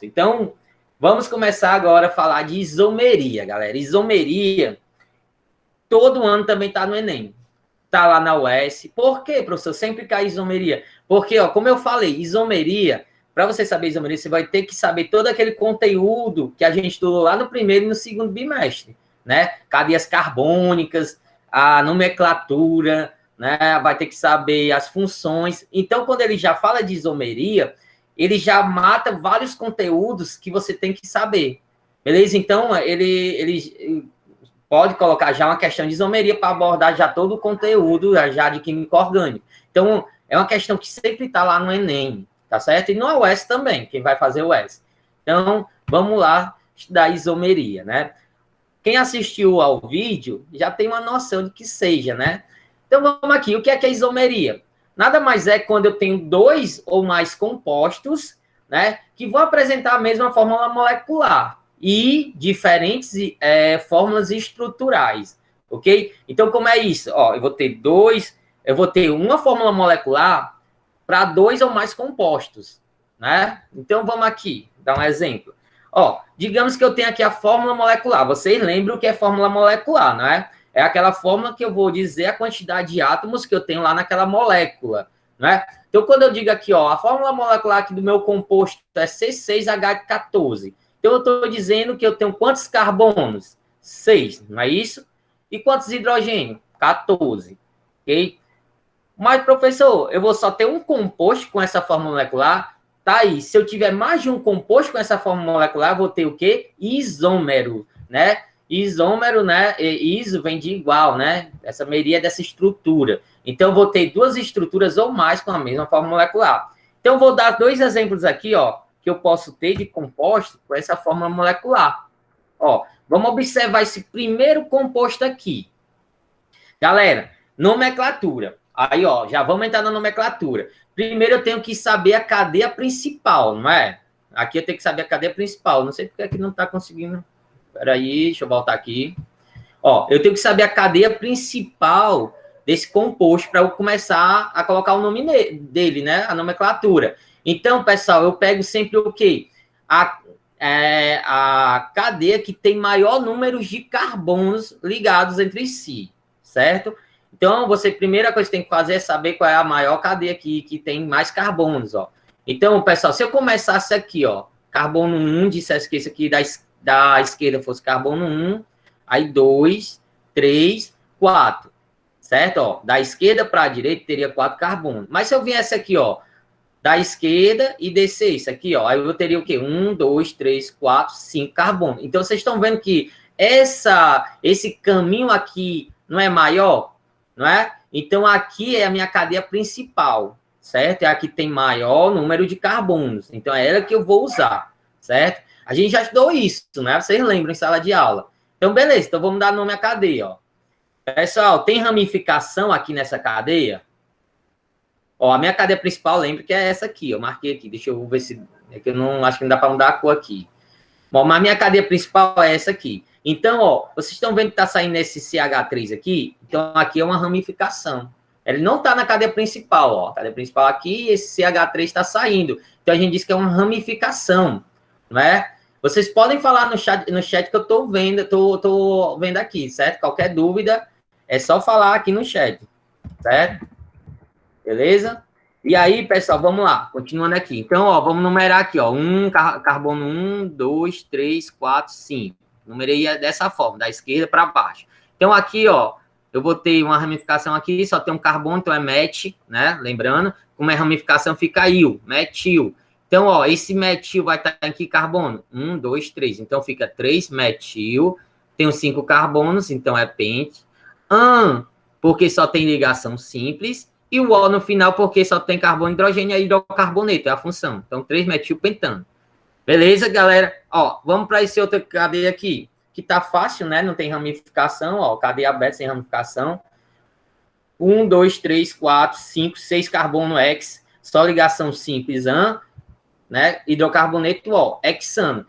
Pronto. Então, vamos começar agora a falar de isomeria, galera. Isomeria, todo ano também está no Enem. Está lá na UES. Por quê, professor? Sempre cai isomeria. Porque, ó, como eu falei, isomeria, para você saber isomeria, você vai ter que saber todo aquele conteúdo que a gente estudou lá no primeiro e no segundo bimestre, né? Cadeias carbônicas, a nomenclatura, né? Vai ter que saber as funções. Então, quando ele já fala de isomeria, ele já mata vários conteúdos que você tem que saber. Beleza? Então, ele pode colocar já uma questão de isomeria para abordar já todo o conteúdo já de química orgânica. Então, é uma questão que sempre está lá no Enem, tá certo? E no UES também, quem vai fazer o UES. Então, vamos lá estudar isomeria, né? Quem assistiu ao vídeo já tem uma noção de que seja, né? Então, vamos aqui. O que é isomeria? Nada mais é quando eu tenho dois ou mais compostos, né, que vão apresentar a mesma fórmula molecular e diferentes fórmulas estruturais, ok? Então, como é isso? Ó, eu vou ter uma fórmula molecular para dois ou mais compostos, né? Então, vamos aqui, dar um exemplo. Ó, digamos que eu tenho aqui a fórmula molecular. Vocês lembram o que é fórmula molecular, não é? É aquela fórmula que eu vou dizer a quantidade de átomos que eu tenho lá naquela molécula, né? Então, quando eu digo aqui, ó, a fórmula molecular aqui do meu composto é C6H14. Então, eu estou dizendo que eu tenho quantos carbonos? 6, não é isso? E quantos hidrogênios? 14, ok? Mas, professor, eu vou só ter um composto com essa fórmula molecular? Tá aí. Se eu tiver mais de um composto com essa fórmula molecular, eu vou ter o quê? Isômero, né? Isômero, né? Iso vem de igual, né? Essa meria é dessa estrutura. Então, eu vou ter duas estruturas ou mais com a mesma fórmula molecular. Então, eu vou dar dois exemplos aqui, ó, que eu posso ter de composto com essa fórmula molecular. Ó, vamos observar esse primeiro composto aqui. Galera, nomenclatura. Aí, ó, já vamos entrar na nomenclatura. Primeiro eu tenho que saber a cadeia principal, não é? Aqui eu tenho que saber a cadeia principal. Não sei porque aqui não está conseguindo. Espera aí, deixa eu voltar aqui. Ó, eu tenho que saber a cadeia principal desse composto para eu começar a colocar o nome dele, né? A nomenclatura. Então, pessoal, eu pego sempre o quê? A cadeia que tem maior número de carbonos ligados entre si, certo? Então, primeira coisa que tem que fazer é saber qual é a maior cadeia aqui que tem mais carbonos, ó. Então, pessoal, se eu começasse aqui, ó, carbono 1, dissesse que esse aqui da esquerda fosse carbono 1, aí 2, 3, 4, certo? Ó, da esquerda para a direita teria 4 carbonos. Mas se eu viesse aqui, ó, da esquerda e descer isso aqui, ó, aí eu teria o quê? 1, 2, 3, 4, 5 carbonos. Então, vocês estão vendo que esse caminho aqui não é maior? Não é? Então, aqui é a minha cadeia principal, certo? É a que tem maior número de carbonos. Então, é ela que eu vou usar, certo? A gente já estudou isso, né? Vocês lembram em sala de aula. Então, beleza. Então, vamos dar nome à cadeia, ó. Pessoal, tem ramificação aqui nessa cadeia? Ó, a minha cadeia principal, lembra que é essa aqui. Eu marquei aqui. Deixa eu ver se... É que eu não acho que não dá para mudar a cor aqui. Bom, mas a minha cadeia principal é essa aqui. Então, ó, vocês estão vendo que está saindo esse CH3 aqui? Então, aqui é uma ramificação. Ele não está na cadeia principal, ó. A cadeia principal aqui, esse CH3 está saindo. Então, a gente diz que é uma ramificação, não é? Vocês podem falar no chat que eu estou vendo, tô vendo aqui, certo? Qualquer dúvida, é só falar aqui no chat, certo? Beleza? E aí, pessoal, vamos lá, continuando aqui. Então, ó, vamos numerar aqui, ó, carbono 1, 2, 3, 4, 5. Numerei dessa forma, da esquerda para baixo. Então, aqui, ó, eu vou ter uma ramificação aqui, só tem um carbono, então é met, né? Lembrando, como é ramificação, fica il, metil. Então, ó, esse metil vai estar aqui carbono. 1, 2, 3. Então, fica 3 metil. Tenho 5 carbonos, então é pent. Porque só tem ligação simples. E o O no final, porque só tem carbono e hidrogênio, é hidrocarboneto, é a função. Então, 3-metilpentano. Beleza, galera? Ó, vamos para esse outro cadeia aqui, que tá fácil, né? Não tem ramificação, ó, cadeia aberta sem ramificação. 1, 2, 3, 4, 5, 6 carbono X, só ligação simples, né? Hidrocarboneto, ó, hexano.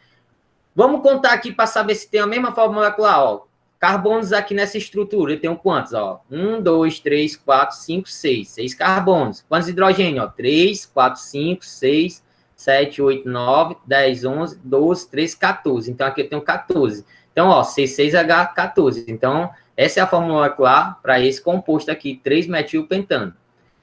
Vamos contar aqui para saber se tem a mesma fórmula molecular, ó. Carbonos aqui nessa estrutura, eu tenho quantos, ó? 1, 2, 3, 4, 5, 6. 6 carbonos. Quantos hidrogênio, ó? 3, 4, 5, 6, 7, 8, 9, 10, 11, 12, 13, 14. Então, aqui eu tenho 14. Então, ó, C6H14. Então, essa é a fórmula molecular para esse composto aqui, 3-metilpentano.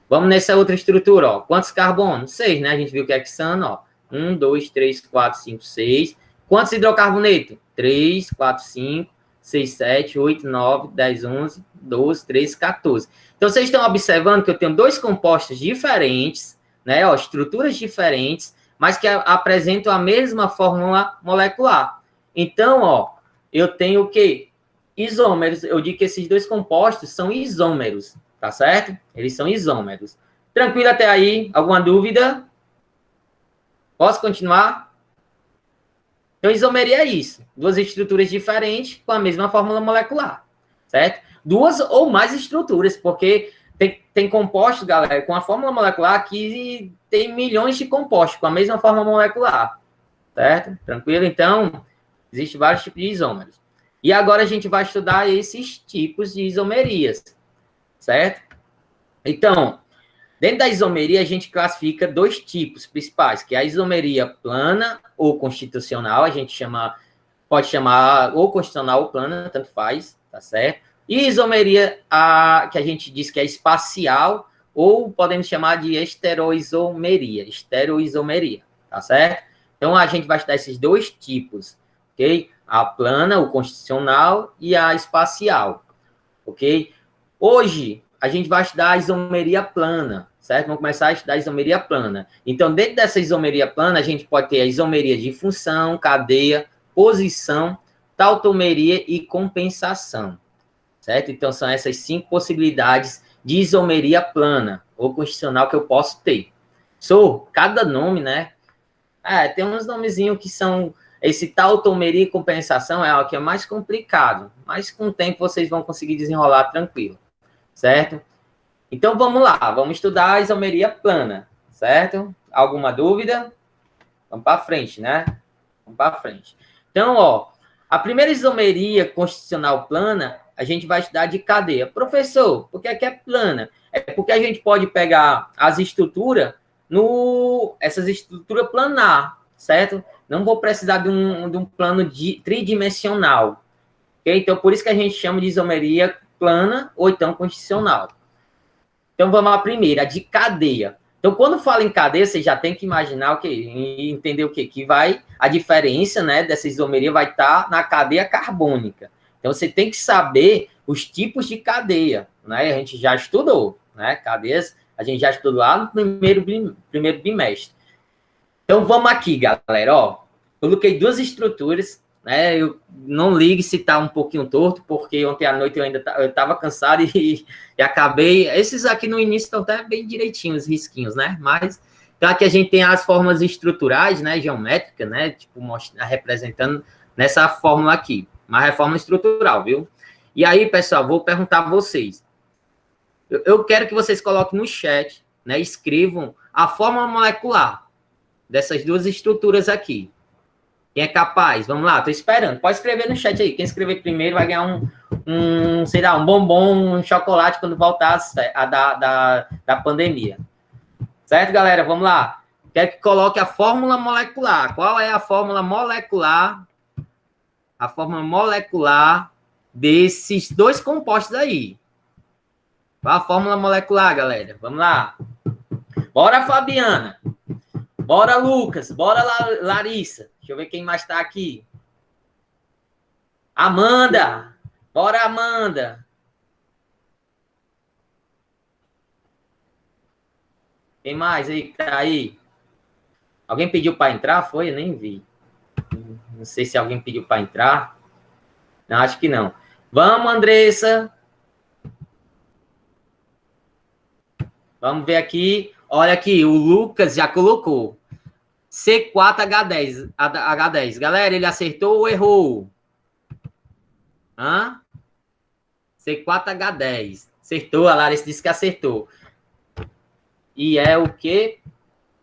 Vamos nessa outra estrutura, ó. Quantos carbonos? 6, né? A gente viu que é hexano, ó. 1, 2, 3, 4, 5, 6. Quantos hidrocarbonetos? 3, 4, 5, 6, 7, 8, 9, 10, 11, 12, 13, 14. Então, vocês estão observando que eu tenho dois compostos diferentes, né? Ó, estruturas diferentes, mas que apresentam a mesma fórmula molecular. Então, ó, eu tenho o quê? Isômeros. Eu digo que esses dois compostos são isômeros, tá certo? Eles são isômeros. Tranquilo até aí? Alguma dúvida? Posso continuar? Então, isomeria é isso. Duas estruturas diferentes com a mesma fórmula molecular, certo? Duas ou mais estruturas, porque tem compostos, galera, com a fórmula molecular que tem milhões de compostos com a mesma fórmula molecular, certo? Tranquilo? Então, existem vários tipos de isômeros. E agora a gente vai estudar esses tipos de isomerias, certo? Então, dentro da isomeria, a gente classifica dois tipos principais, que é a isomeria plana ou constitucional, a gente pode chamar ou constitucional ou plana, tanto faz, tá certo? E isomeria, que a gente diz que é espacial, ou podemos chamar de estereoisomeria, tá certo? Então, a gente vai estudar esses dois tipos, ok? A plana, o constitucional, e a espacial, ok? Hoje, a gente vai estudar a isomeria plana, certo? Vamos começar a estudar a isomeria plana. Então, dentro dessa isomeria plana, a gente pode ter a isomeria de função, cadeia, posição, tautomeria e compensação, certo? Então, são essas 5 possibilidades de isomeria plana ou constitucional que eu posso ter. Cada nome, né? Tem uns nomezinhos que são... Esse tautomeria e compensação é o que é mais complicado, mas com o tempo vocês vão conseguir desenrolar tranquilo, certo? Então, vamos lá, vamos estudar a isomeria plana, certo? Alguma dúvida? Vamos para frente, né? Vamos para frente. Então, ó, a primeira isomeria constitucional plana, a gente vai estudar de cadeia. Professor, por que é plana? É porque a gente pode pegar as estruturas, essas estruturas planar, certo? Não vou precisar de um plano tridimensional, ok? Então, por isso que a gente chama de isomeria plana ou então constitucional. Então, vamos à primeira, a de cadeia. Então, quando fala em cadeia, você já tem que imaginar o quê? E entender o quê? Que a diferença, né, dessa isomeria vai estar na cadeia carbônica. Então, você tem que saber os tipos de cadeia, né? A gente já estudou, né? Cadeias, a gente já estudou lá no primeiro bimestre. Então, vamos aqui, galera, ó. Coloquei duas estruturas, né? Eu não ligue se tá um pouquinho torto, porque ontem à noite eu ainda estava cansado e acabei... Esses aqui no início estão até bem direitinhos, os risquinhos, né? Mas, então aqui a gente tem as formas estruturais, né? Geométricas, né? Tipo, representando nessa fórmula aqui. Mas é fórmula estrutural, viu? E aí, pessoal, vou perguntar a vocês. Eu quero que vocês coloquem no chat, né? Escrevam a fórmula molecular dessas duas estruturas aqui. Quem é capaz? Vamos lá, tô esperando. Pode escrever no chat aí. Quem escrever primeiro vai ganhar sei lá, um bombom, um chocolate quando voltar da pandemia. Certo, galera? Vamos lá. Quero que coloque a fórmula molecular. Qual é a fórmula molecular? A fórmula molecular desses dois compostos aí. Qual a fórmula molecular, galera? Vamos lá. Bora, Fabiana. Bora, Lucas. Bora, Larissa. Deixa eu ver quem mais está aqui. Amanda. Bora, Amanda. Quem mais aí que tá aí? Alguém pediu para entrar? Foi? Eu nem vi. Não sei se alguém pediu para entrar. Não, acho que não. Vamos, Andressa. Vamos ver aqui. Olha aqui, o Lucas já colocou. C4H10. H10. Galera, ele acertou ou errou? Hã? C4H10. Acertou, a Larissa disse que acertou. E é o quê?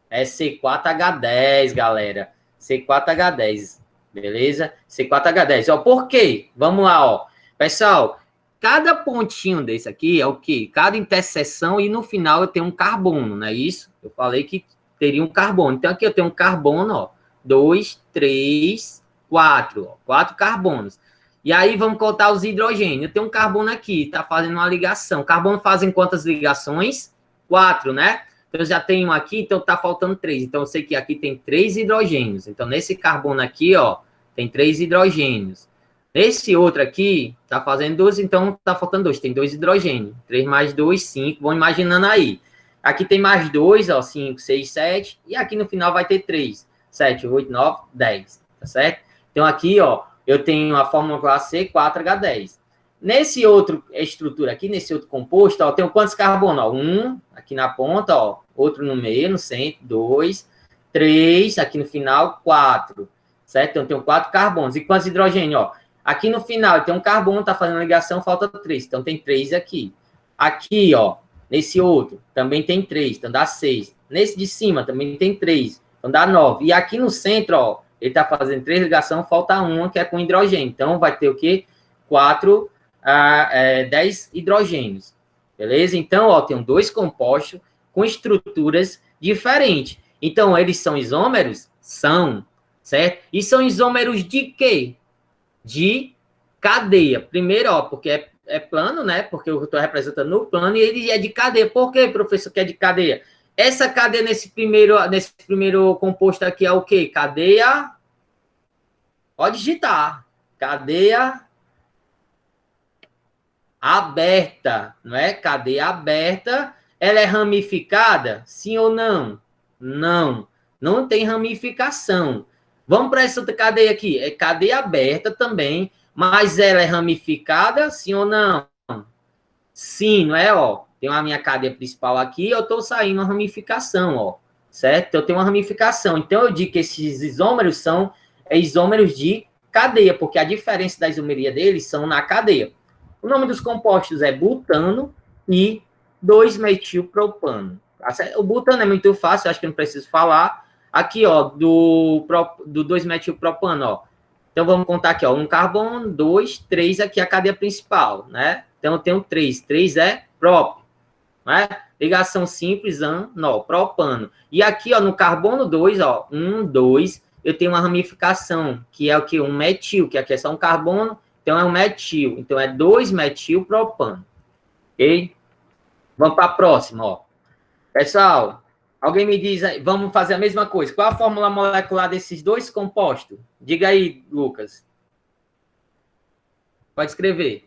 É C4H10, galera. C4H10. Beleza? C4H10. Ó, por quê? Vamos lá, ó. Pessoal, cada pontinho desse aqui é o quê? Cada interseção e no final eu tenho um carbono, não é isso? Eu falei que teria um carbono. Então, aqui eu tenho um carbono, ó, 2, 3, 4, ó, 4 carbonos. E aí, vamos contar os hidrogênios. Eu tenho um carbono aqui, está fazendo uma ligação. Carbono fazem quantas ligações? 4, né? Então, eu já tenho aqui, então está faltando 3. Então, eu sei que aqui tem 3 hidrogênios. Então, nesse carbono aqui, ó, tem 3 hidrogênios. Esse outro aqui está fazendo 2, então está faltando 2. Tem 2 hidrogênios. 3 mais 2, 5. Vão imaginando aí. Aqui tem mais 2, ó, 5, 6, 7. E aqui no final vai ter 3. 7, 8, 9, 10. Tá certo? Então aqui, ó, eu tenho a fórmula classe C, 4H10. Nesse outro estrutura aqui, nesse outro composto, ó, eu tenho quantos carbonos? Ó, 1 aqui na ponta, ó, outro no meio, no centro, 2, 3, aqui no final, 4. Certo? Então eu tenho 4 carbonos. E quantos hidrogênios? Ó, aqui no final, tem um carbono, tá fazendo ligação, falta 3. Então tem 3 aqui. Aqui, ó, nesse outro, também tem 3, então dá 6. Nesse de cima, também tem 3, então dá 9. E aqui no centro, ó, ele está fazendo 3 ligações, falta uma, que é com hidrogênio. Então, vai ter o quê? 10 hidrogênios. Beleza? Então, ó, tem 2 compostos com estruturas diferentes. Então, eles são isômeros? São, certo? E são isômeros de quê? De cadeia. Primeiro, ó, porque é plano, né? Porque eu estou representando no plano e ele é de cadeia. Por quê, professor, que é de cadeia? Essa cadeia nesse primeiro composto aqui é o quê? Cadeia. Pode digitar. Cadeia aberta, não é? Cadeia aberta. Ela é ramificada? Sim ou não? Não. Não tem ramificação. Vamos para essa outra cadeia aqui. É cadeia aberta também, mas ela é ramificada? Sim ou não? Sim, não é? Ó, tem a minha cadeia principal aqui, eu estou saindo uma ramificação, ó, certo? Eu tenho uma ramificação. Então, eu digo que esses isômeros são isômeros de cadeia, porque a diferença da isomeria deles são na cadeia. O nome dos compostos é butano e 2-metilpropano. O butano é muito fácil, acho que não preciso falar. Aqui, ó, do 2-metilpropano, ó. Então, vamos contar aqui, ó, um carbono, 2, 3, aqui a cadeia principal, né? Então, eu tenho 3. 3 é prop, né? Ligação simples, nó, propano. E aqui, ó, no carbono 2, ó, 1, 2, eu tenho uma ramificação, que é o que? Um metil, que aqui é só um carbono, então é um metil. Então, é 2-metilpropano. Ok? Vamos para a próxima, ó. Pessoal, alguém me diz aí, vamos fazer a mesma coisa. Qual a fórmula molecular desses 2 compostos? Diga aí, Lucas. Pode escrever.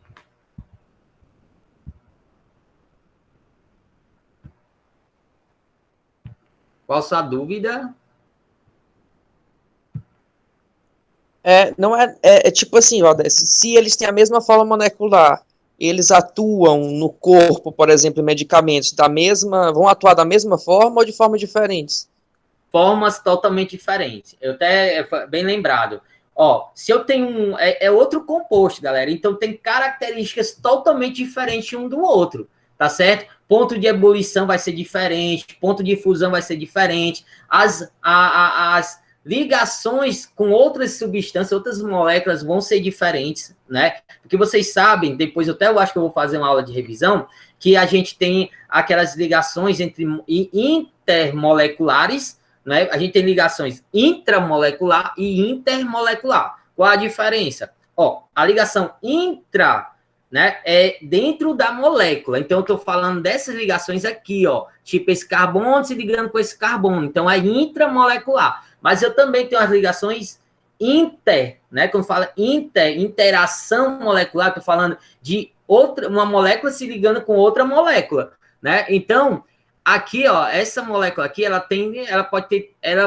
Qual a sua dúvida? Não é tipo assim, ó, se eles têm a mesma forma molecular, eles atuam no corpo, por exemplo, em medicamentos vão atuar da mesma forma ou de formas diferentes? Formas totalmente diferentes. Eu até, bem lembrado. Ó, se eu tenho é outro composto, galera, então tem características totalmente diferentes um do outro, tá certo? Ponto de ebulição vai ser diferente, ponto de fusão vai ser diferente, as ligações com outras substâncias, outras moléculas vão ser diferentes, né? Porque vocês sabem, depois eu acho que eu vou fazer uma aula de revisão, que a gente tem aquelas ligações intermoleculares, né? A gente tem ligações intramolecular e intermolecular. Qual a diferença? Ó, a ligação intra, né, é dentro da molécula. Então, eu estou falando dessas ligações aqui, ó. Tipo, esse carbono se ligando com esse carbono. Então, é intramolecular. Mas eu também tenho as ligações inter, né? Quando fala interação molecular, estou falando de uma molécula se ligando com outra molécula, né? Então, aqui, ó, essa molécula aqui, ela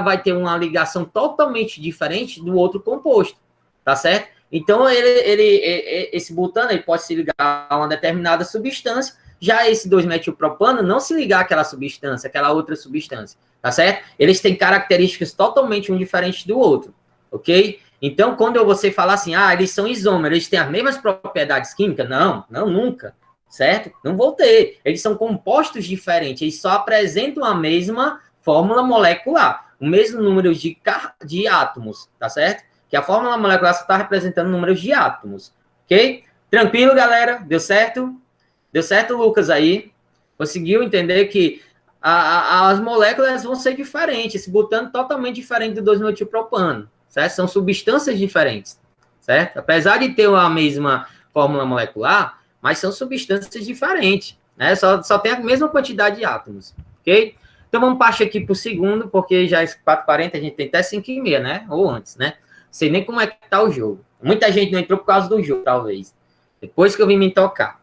vai ter uma ligação totalmente diferente do outro composto, tá certo? Então, esse butano, ele pode se ligar a uma determinada substância, já esse 2-metilpropano não se ligar àquela substância, àquela outra substância, tá certo? Eles têm características totalmente um diferente do outro, ok? Então, quando você fala assim, eles são isômeros, eles têm as mesmas propriedades químicas? Não, nunca. Certo? Não vou ter. Eles são compostos diferentes, eles só apresentam a mesma fórmula molecular, o mesmo número de átomos, tá certo? Que a fórmula molecular só está representando números de átomos, ok? Tranquilo, galera? Deu certo? Deu certo, Lucas, aí? Conseguiu entender que as moléculas vão ser diferentes, esse butano totalmente diferente do 2-metilpropano, certo? São substâncias diferentes, certo? Apesar de ter a mesma fórmula molecular, mas são substâncias diferentes, né? Só tem a mesma quantidade de átomos, ok? Então vamos partir aqui para o segundo, porque já é 4h40, a gente tem até 5h30, né? Ou antes, né? Não sei nem como é que tá o jogo. Muita gente não entrou por causa do jogo, talvez. Depois que eu vim me tocar.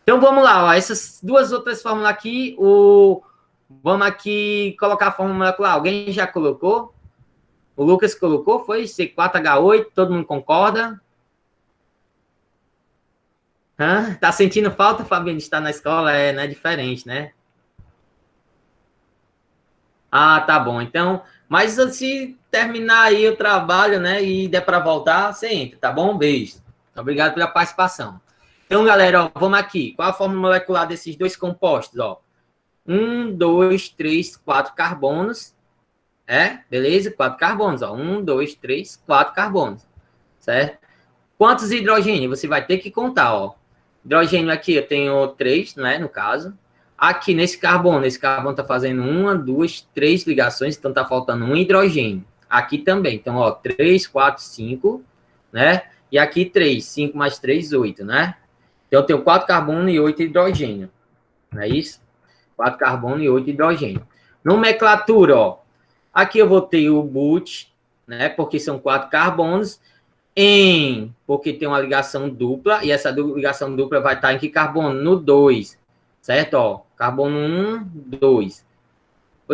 Então vamos lá, ó. Essas duas outras fórmulas aqui, vamos aqui colocar a fórmula molecular. Alguém já colocou? O Lucas colocou, foi C4H8, todo mundo concorda? Tá sentindo falta, Fabiano, de estar na escola? Não é diferente, né? Ah, tá bom. Então, mas se terminar aí o trabalho, né, e der para voltar, você entra, tá bom? Beijo. Obrigado pela participação. Então, galera, ó, vamos aqui. Qual a fórmula molecular desses dois compostos? Ó? 1, 2, 3, 4 carbonos. Beleza? 4 carbonos. Ó. 1, 2, 3, 4 carbonos. Certo? Quantos hidrogênios? Você vai ter que contar. Ó. Hidrogênio aqui eu tenho 3, né, no caso. Aqui nesse carbono está fazendo 1, 2, 3 ligações, então está faltando um hidrogênio. Aqui também. Então, ó, 3, 4, 5, né? E aqui 3. 5 mais 3, 8, né? Então, eu tenho 4 carbono e 8 hidrogênio. Não é isso? 4 carbono e 8 hidrogênio. Nomenclatura, ó. Aqui eu vou ter o but, né? Porque são 4 carbonos. Porque tem uma ligação dupla. E essa ligação dupla vai estar em que carbono? No 2. Certo? Ó, carbono 1, 2.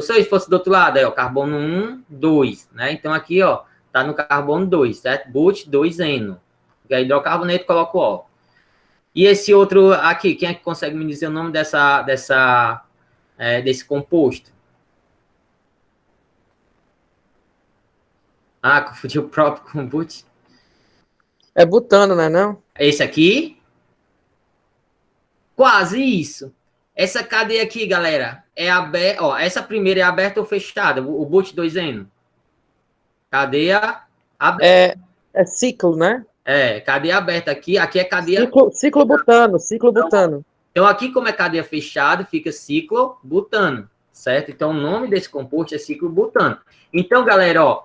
Se fosse do outro lado, aí, ó, carbono 1, 2. Né? Então, aqui, ó, tá no carbono 2, certo? But 2N. E aí, hidrocarboneto, coloco ó. E esse outro aqui, quem é que consegue me dizer o nome desse composto? Ah, confundi o próprio com but. É butano, né, não? Esse aqui? Quase isso. Essa cadeia aqui, galera, é aberta. Ó, essa primeira é aberta ou fechada? O but 2N. Cadeia aberta. É ciclo, né? Cadeia aberta aqui. Aqui é cadeia... Ciclo butano. Então, aqui, como é cadeia fechada, fica ciclo butano, certo? Então, o nome desse composto é ciclo butano. Então, galera, ó,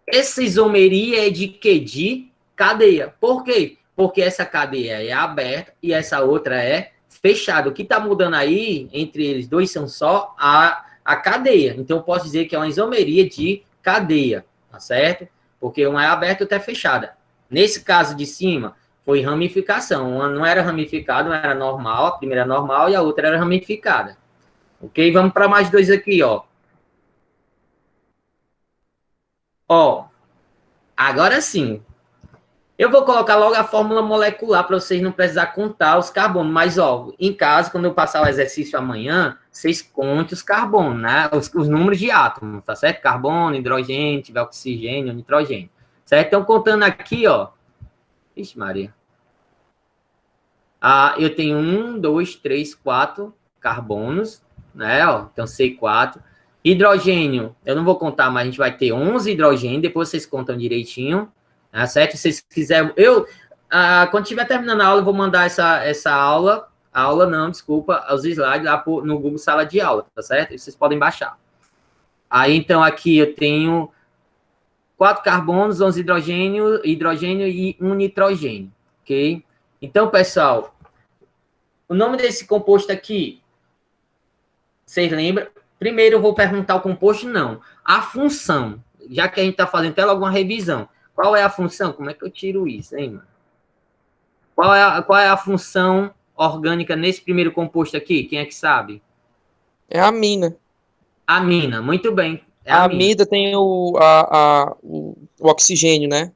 essa isomeria é de quê? De cadeia. Por quê? Porque essa cadeia é aberta e essa outra é fechada. O que está mudando aí entre eles dois são só a cadeia. Então, eu posso dizer que é uma isomeria de cadeia, tá certo? Porque uma é aberta e outra é fechada. Nesse caso de cima, foi ramificação. Uma não era ramificada, uma era normal. A primeira era normal e a outra era ramificada. Ok? Vamos para mais dois aqui, ó. Ó, agora sim. Eu vou colocar logo a fórmula molecular para vocês não precisar contar os carbonos. Mas, ó, em casa, quando eu passar o exercício amanhã, vocês contem os carbonos, né? Os números de átomos, tá certo? Carbono, hidrogênio, tiver oxigênio, nitrogênio. Certo? Então, contando aqui, ó. Ixi, Maria. Eu tenho 1, 2, 3, 4 carbonos, né? Ó, então, C4. Hidrogênio, eu não vou contar, mas a gente vai ter 11 hidrogênio. Depois vocês contam direitinho. Tá certo? Se vocês quiserem, quando estiver terminando a aula, eu vou mandar essa aula, os slides lá no Google Sala de Aula, tá certo? E vocês podem baixar. Aí, então, aqui eu tenho 4 carbonos, 11 hidrogênio e 1 nitrogênio, ok? Então, pessoal, o nome desse composto aqui, vocês lembram? Primeiro eu vou perguntar o composto, não. A função, já que a gente está fazendo até logo uma revisão. Qual é a função? Como é que eu tiro isso, hein, mano? Qual é a função orgânica nesse primeiro composto aqui? Quem é que sabe? É a amina. Amina, muito bem. A amida tem o oxigênio, né?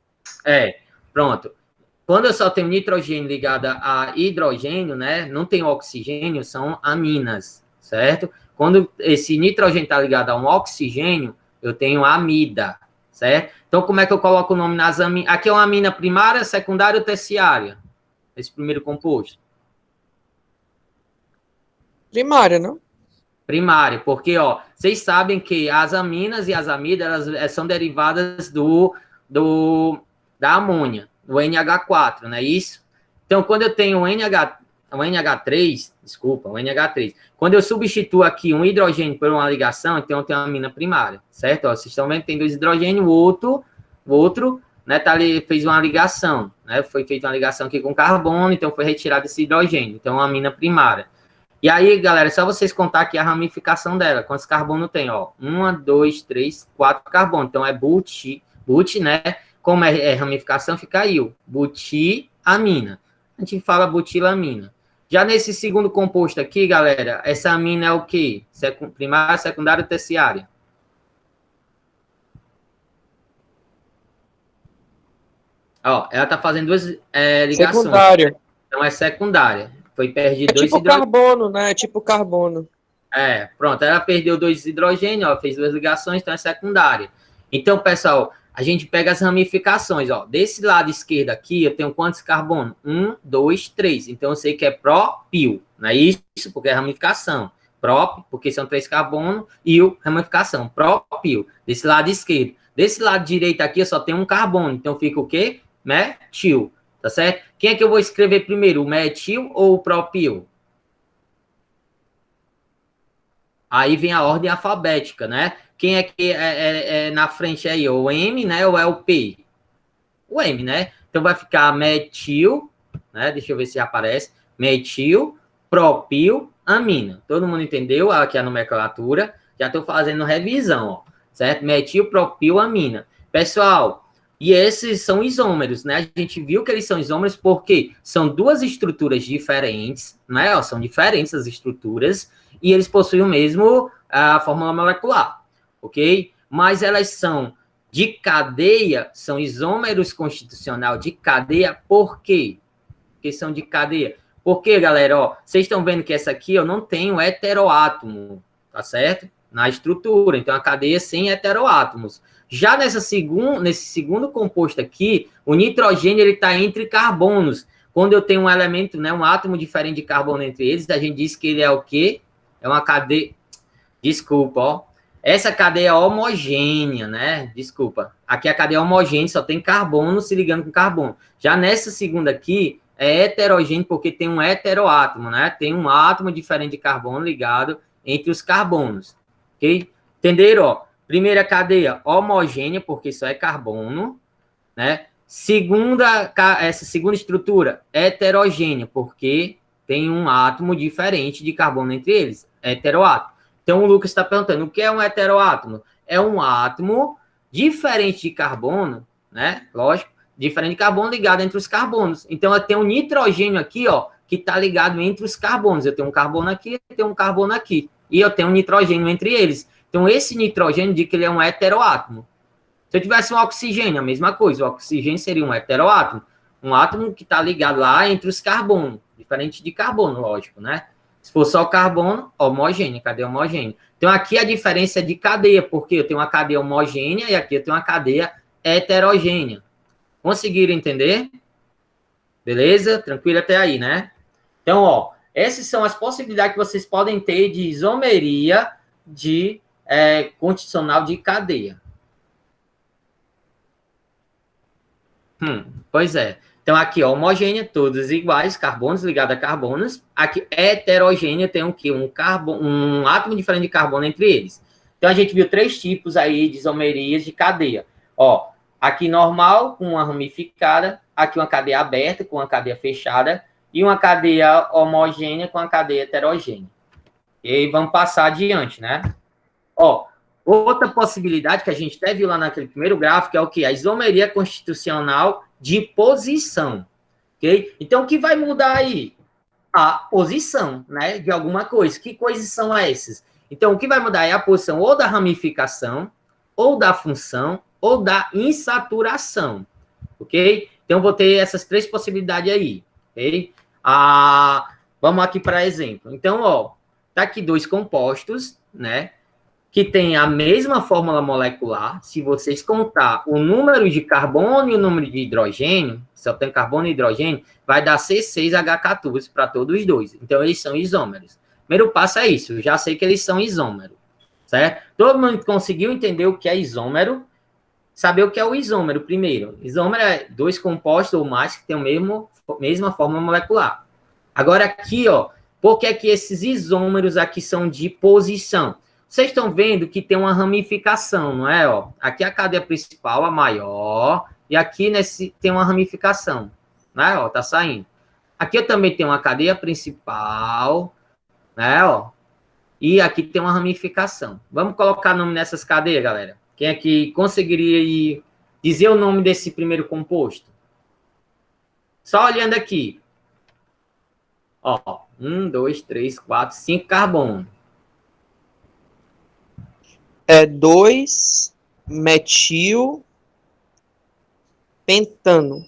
Pronto. Quando eu só tenho nitrogênio ligado a hidrogênio, né? Não tem oxigênio, são aminas, certo? Quando esse nitrogênio está ligado a um oxigênio, eu tenho amida, certo? Então, como é que eu coloco o nome nas aminas? Aqui é uma amina primária, secundária ou terciária? Esse primeiro composto? Primária, não? Primária, porque, ó, vocês sabem que as aminas e as amidas, elas são derivadas da amônia, do NH4, não é isso? Então, quando eu tenho o NH3, desculpa, o NH3, quando eu substituo aqui um hidrogênio por uma ligação, então eu tenho uma amina primária, certo? Ó, vocês estão vendo que tem 2 hidrogênios, o outro né, tá ali, fez uma ligação, né? Foi feita uma ligação aqui com carbono, então foi retirado esse hidrogênio, então uma amina primária. E aí, galera, é só vocês contar aqui a ramificação dela, quantos carbonos tem, ó, 1, 2, 3, 4 carbonos, então é but, né? Como é ramificação, fica aí, o butiamina. A gente fala butilamina. Já nesse segundo composto aqui, galera, essa amina é o quê? Primária, secundária ou terciária? Ó, ela tá fazendo 2 ligações. Secundária. Então é secundária. Foi perdido 2 tipo carbono, né? É tipo carbono. Pronto. Ela perdeu 2 hidrogênios, ó, fez 2 ligações, então é secundária. Então, pessoal, a gente pega as ramificações, ó. Desse lado esquerdo aqui, eu tenho quantos carbonos? 1, 2, 3. Então, eu sei que é propil, não é isso? Porque é ramificação. Prop, porque são 3 carbonos, e o ramificação. Propil, desse lado esquerdo. Desse lado direito aqui, eu só tenho um carbono. Então, fica o quê? Metil, tá certo? Quem é que eu vou escrever primeiro, o metil ou o propil? Aí vem a ordem alfabética, né? Quem é que é na frente aí? O M, né? Ou é o P? O M, né? Então vai ficar metil, né? Deixa eu ver se aparece. Metil, propil, amina. Todo mundo entendeu aqui a nomenclatura? Já estou fazendo revisão, ó. Certo? Metil, propil, amina. Pessoal, e esses são isômeros, né? A gente viu que eles são isômeros porque são 2 estruturas diferentes, né? São diferentes as estruturas e eles possuem o mesmo a fórmula molecular, ok? Mas elas são de cadeia, são isômeros constitucional de cadeia, por quê? Porque são de cadeia. Porque, galera, ó, vocês estão vendo que essa aqui eu não tenho heteroátomo, tá certo? Na estrutura, então a cadeia sem heteroátomos. Já nesse segundo composto aqui, o nitrogênio ele está entre carbonos. Quando eu tenho um elemento, né, um átomo diferente de carbono entre eles, a gente diz que ele é o quê? É uma cadeia... Desculpa, ó. Essa cadeia é homogênea, né? Desculpa. Aqui a cadeia é homogênea, só tem carbono se ligando com carbono. Já nessa segunda aqui, é heterogêneo porque tem um heteroátomo, né? Tem um átomo diferente de carbono ligado entre os carbonos. Ok? Entenderam, ó? Primeira cadeia homogênea, porque só é carbono, né? Essa segunda estrutura heterogênea, porque tem um átomo diferente de carbono entre eles, heteroátomo. Então, o Lucas está perguntando, o que é um heteroátomo? É um átomo diferente de carbono, né? Lógico, diferente de carbono ligado entre os carbonos. Então, eu tenho um nitrogênio aqui, ó, que está ligado entre os carbonos. Eu tenho um carbono aqui, eu tenho um carbono aqui. E eu tenho um nitrogênio entre eles. Então, esse nitrogênio diz que ele é um heteroátomo. Se eu tivesse um oxigênio, a mesma coisa. O oxigênio seria um heteroátomo. Um átomo que está ligado lá entre os carbonos. Diferente de carbono, lógico, né? Se for só carbono, homogênea, cadeia homogênea. Então, aqui a diferença é de cadeia, porque eu tenho uma cadeia homogênea e aqui eu tenho uma cadeia heterogênea. Conseguiram entender? Beleza? Tranquilo até aí, né? Então, ó, essas são as possibilidades que vocês podem ter de isomeria de condicional de cadeia. Pois é. Então, aqui, ó, homogênea, todos iguais, carbonos ligados a carbonos. Aqui, heterogênea, tem o quê? Um átomo diferente de carbono entre eles. Então, a gente viu 3 tipos aí de isomerias de cadeia. Ó, aqui normal, com uma ramificada. Aqui uma cadeia aberta, com uma cadeia fechada. E uma cadeia homogênea com uma cadeia heterogênea. E aí, vamos passar adiante, né? Ó, outra possibilidade que a gente até viu lá naquele primeiro gráfico é o quê? A isomeria constitucional de posição, ok? Então, o que vai mudar aí? A posição, né, de alguma coisa. Que coisas são essas? Então, o que vai mudar é a posição ou da ramificação, ou da função, ou da insaturação, ok? Então, vou ter essas 3 possibilidades aí, ok? Vamos aqui para exemplo. Então, ó, tá aqui 2 compostos, né, que tem a mesma fórmula molecular. Se vocês contar o número de carbono e o número de hidrogênio, só tem carbono e hidrogênio, vai dar C6H14 para todos os dois. Então, eles são isômeros. Primeiro passo é isso, eu já sei que eles são isômeros, certo? Todo mundo conseguiu entender o que é isômero? Saber o que é o isômero primeiro. Isômero é 2 compostos ou mais que têm a mesma fórmula molecular. Agora aqui, ó, por que é que esses isômeros aqui são de posição? Vocês estão vendo que tem uma ramificação, não é? Ó, aqui a cadeia principal, a maior, e aqui nesse tem uma ramificação, né? Ó, tá saindo. Aqui eu também tenho uma cadeia principal, né? Ó, e aqui tem uma ramificação. Vamos colocar nome nessas cadeias, galera? Quem é que conseguiria dizer o nome desse primeiro composto? Só olhando aqui. Ó, 1, 2, 3, 4, 5 carbono. É 2-metil pentano.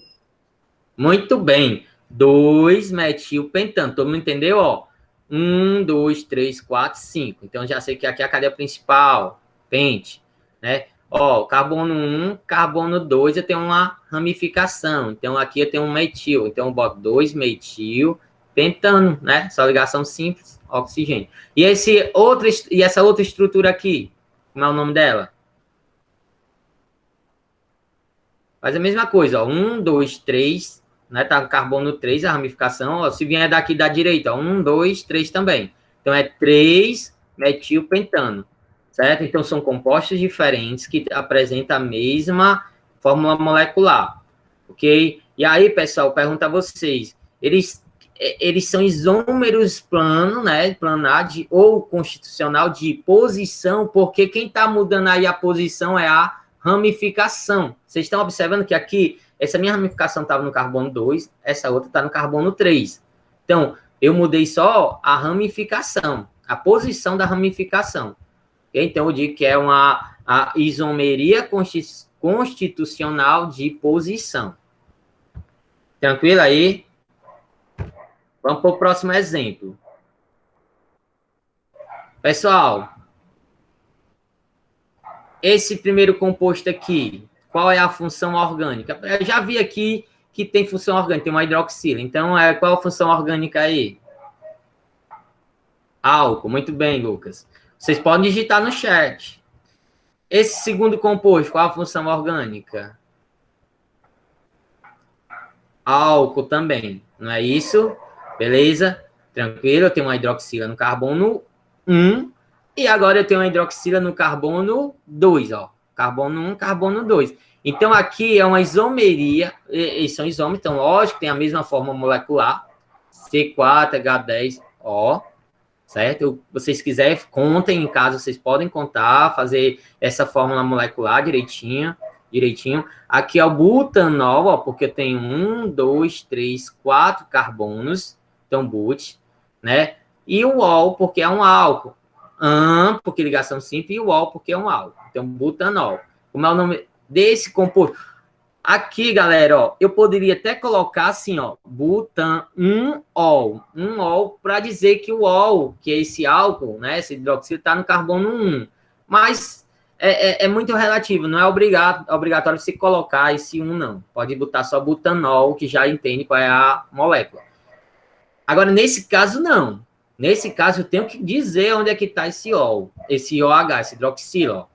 Muito bem. 2-metil-pentano. Todo mundo entendeu? Ó, 1, 2, 3, 4, 5. Então, já sei que aqui é a cadeia principal. Pente. Né? Ó, carbono 1, carbono 2, eu tenho uma ramificação. Então, aqui eu tenho um metil. Então, eu boto 2-metil-pentano, né? Só ligação simples, oxigênio. E essa outra estrutura aqui, como é o nome dela? Faz a mesma coisa, ó. 1, 2, 3, né? Tá no carbono 3, a ramificação. Ó, se vier daqui da direita, ó, 1, 2, 3 também. Então, é 3-metilpentano, certo? Então, são compostos diferentes que apresentam a mesma fórmula molecular, ok? E aí, pessoal, pergunto a vocês, eles são isômeros plano, né? Planar ou constitucional de posição, porque quem está mudando aí a posição é a ramificação. Vocês estão observando que aqui, essa minha ramificação estava no carbono 2, essa outra está no carbono 3. Então, eu mudei só a ramificação, a posição da ramificação. Então, eu digo que é a isomeria constitucional de posição. Tranquilo aí? Vamos para o próximo exemplo. Pessoal, esse primeiro composto aqui, qual é a função orgânica? Eu já vi aqui que tem função orgânica, tem uma hidroxila. Então, qual é a função orgânica aí? Álcool. Muito bem, Lucas. Vocês podem digitar no chat. Esse segundo composto, qual a função orgânica? Álcool também. Não é isso? Beleza? Tranquilo, eu tenho uma hidroxila no carbono 1 e agora eu tenho uma hidroxila no carbono 2, ó. Carbono 1, carbono 2. Então, aqui é uma isomeria, eles são isômeros, então, lógico, tem a mesma forma molecular, C4H10O, certo? Se vocês quiserem, contem em casa, vocês podem contar, fazer essa fórmula molecular direitinho. Aqui é o butanol, ó, porque eu tenho 1, 2, 3, 4 carbonos, então but, né? E o ol, porque é um álcool. Porque ligação simples, e o ol, porque é um álcool. Então, butanol. Como é o nome desse composto? Aqui, galera, ó, eu poderia até colocar assim, ó, butanol. Um ol para dizer que o ol, que é esse álcool, né, esse hidroxílio, está no carbono 1. Mas é muito relativo, não é obrigatório você colocar esse 1, não. Pode botar só butanol, que já entende qual é a molécula. Agora, nesse caso, não. Nesse caso, eu tenho que dizer onde é que está esse ol, esse OH, esse hidroxilo, ó.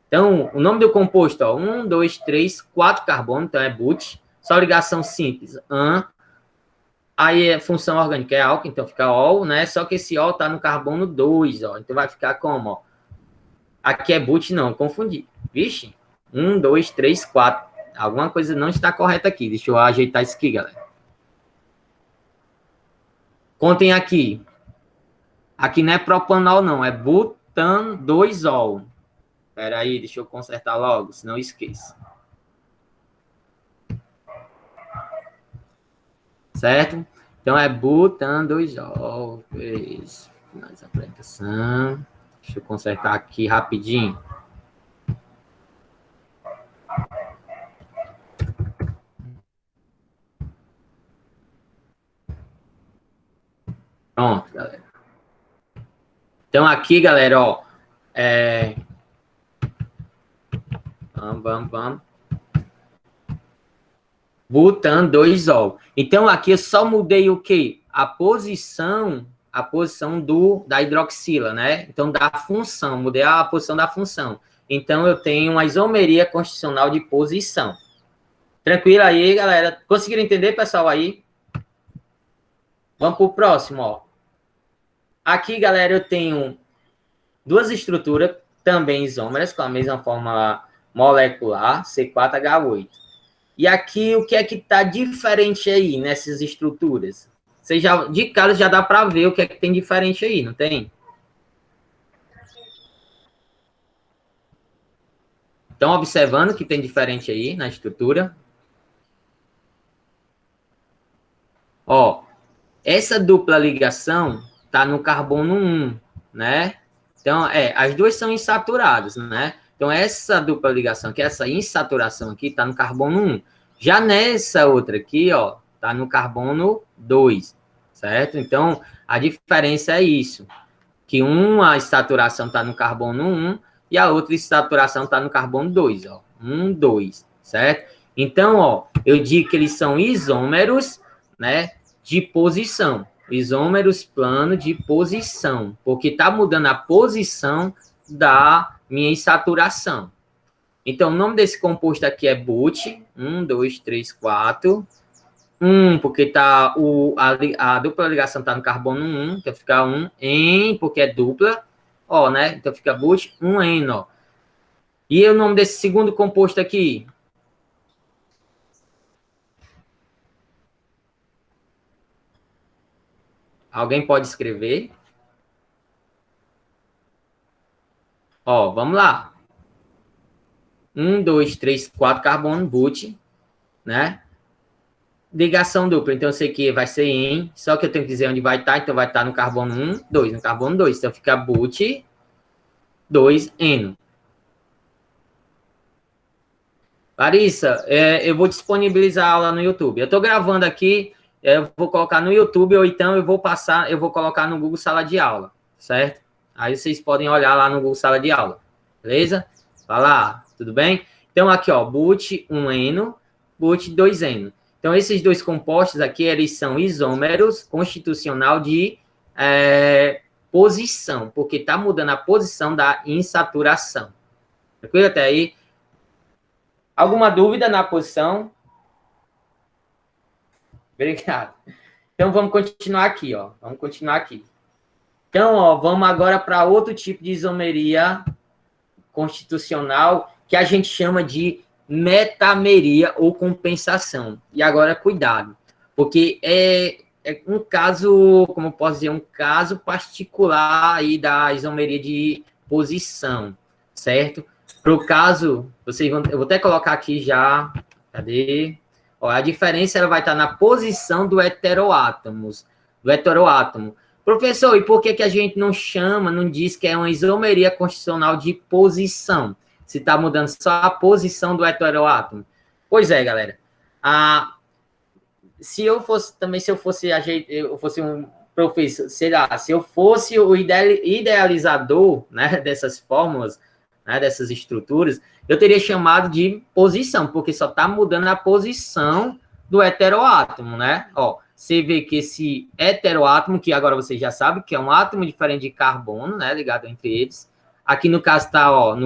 Então, o nome do composto, ó, 1, 2, 3, 4 carbono, então é but. Só ligação simples, Aí a função orgânica é álcool, então fica ol, né? Só que esse ol está no carbono 2, ó. Então vai ficar como, ó? Aqui é but, não, confundi. Vixe, 1, 2, 3, 4. Alguma coisa não está correta aqui. Deixa eu ajeitar isso aqui, galera. Contem aqui. Aqui não é propanol, não. É butan 2-ol. Espera aí, deixa eu consertar logo, senão eu esqueço. Certo? Então, é butan 2-ol. Finaliza a apresentação. Deixa eu consertar aqui rapidinho. Pronto, galera. Então, aqui, galera, ó. Vamos. Butan 2-ol. Então, aqui eu só mudei o quê? A posição da hidroxila, né? Então, da função. Mudei a posição da função. Então, eu tenho uma isomeria constitucional de posição. Tranquilo aí, galera? Conseguiram entender, pessoal, aí? Vamos para o próximo, ó. Aqui, galera, eu tenho duas estruturas também isômeras, com a mesma fórmula molecular, C4H8. E aqui, o que é que está diferente aí nessas estruturas? Você já, de cara, já dá para ver o que é que tem diferente aí, não tem? Estão observando o que tem diferente aí na estrutura? Ó, essa dupla ligação está no carbono 1, né? Então, as duas são insaturadas, né? Então, essa dupla ligação, que é essa insaturação aqui, está no carbono 1. Já nessa outra aqui, ó, está no carbono 2, certo? Então, a diferença é isso, que uma saturação está no carbono 1 e a outra saturação está no carbono 2, ó. 1, 2, certo? Então, ó, eu digo que eles são isômeros, né, de posição. Isômeros plano de posição, porque está mudando a posição da minha insaturação. Então, o nome desse composto aqui é BUT, 1, 2, 3, 4. 1, porque tá a dupla ligação está no carbono 1, então fica 1 em, porque é dupla, ó, né? Então fica BUT 1N, ó. E o nome desse segundo composto aqui? Alguém pode escrever? Ó, vamos lá. 1, 2, 3, 4 carbono, BUT, né? Ligação dupla, então eu sei que vai ser em, só que eu tenho que dizer onde vai estar, então vai estar no carbono 1, 2, no carbono 2, então fica BUT 2N. Larissa, eu vou disponibilizar a aula no YouTube. Eu estou gravando aqui, eu vou colocar no YouTube, ou então eu vou colocar no Google Sala de Aula, certo? Aí vocês podem olhar lá no Google Sala de Aula, beleza? Vai lá, tudo bem? Então, aqui, ó, BUT 1N, BUT 2N. Então, esses dois compostos aqui, eles são isômeros constitucional de posição, porque está mudando a posição da insaturação. Tranquilo até aí? Alguma dúvida na posição? Obrigado. Então, vamos continuar aqui, ó. Vamos continuar aqui. Então, ó, vamos agora para outro tipo de isomeria constitucional, que a gente chama de metameria ou compensação. E agora, cuidado, porque é um caso, como eu posso dizer, um caso particular aí da isomeria de posição, certo? Para o caso, eu vou até colocar aqui já, cadê? Ó, a diferença ela vai estar na posição do heteroátomo. Professor, e por que a gente não chama, não diz que é uma isomeria constitucional de posição? Se está mudando só a posição do heteroátomo? Pois é, galera. Se eu fosse um professor, sei lá, se eu fosse o idealizador, né, dessas fórmulas, né, dessas estruturas, eu teria chamado de posição, porque só está mudando a posição do heteroátomo, né? Ó, você vê que esse heteroátomo, que agora você já sabe que é um átomo diferente de carbono, né, ligado entre eles. Aqui no caso está, ó,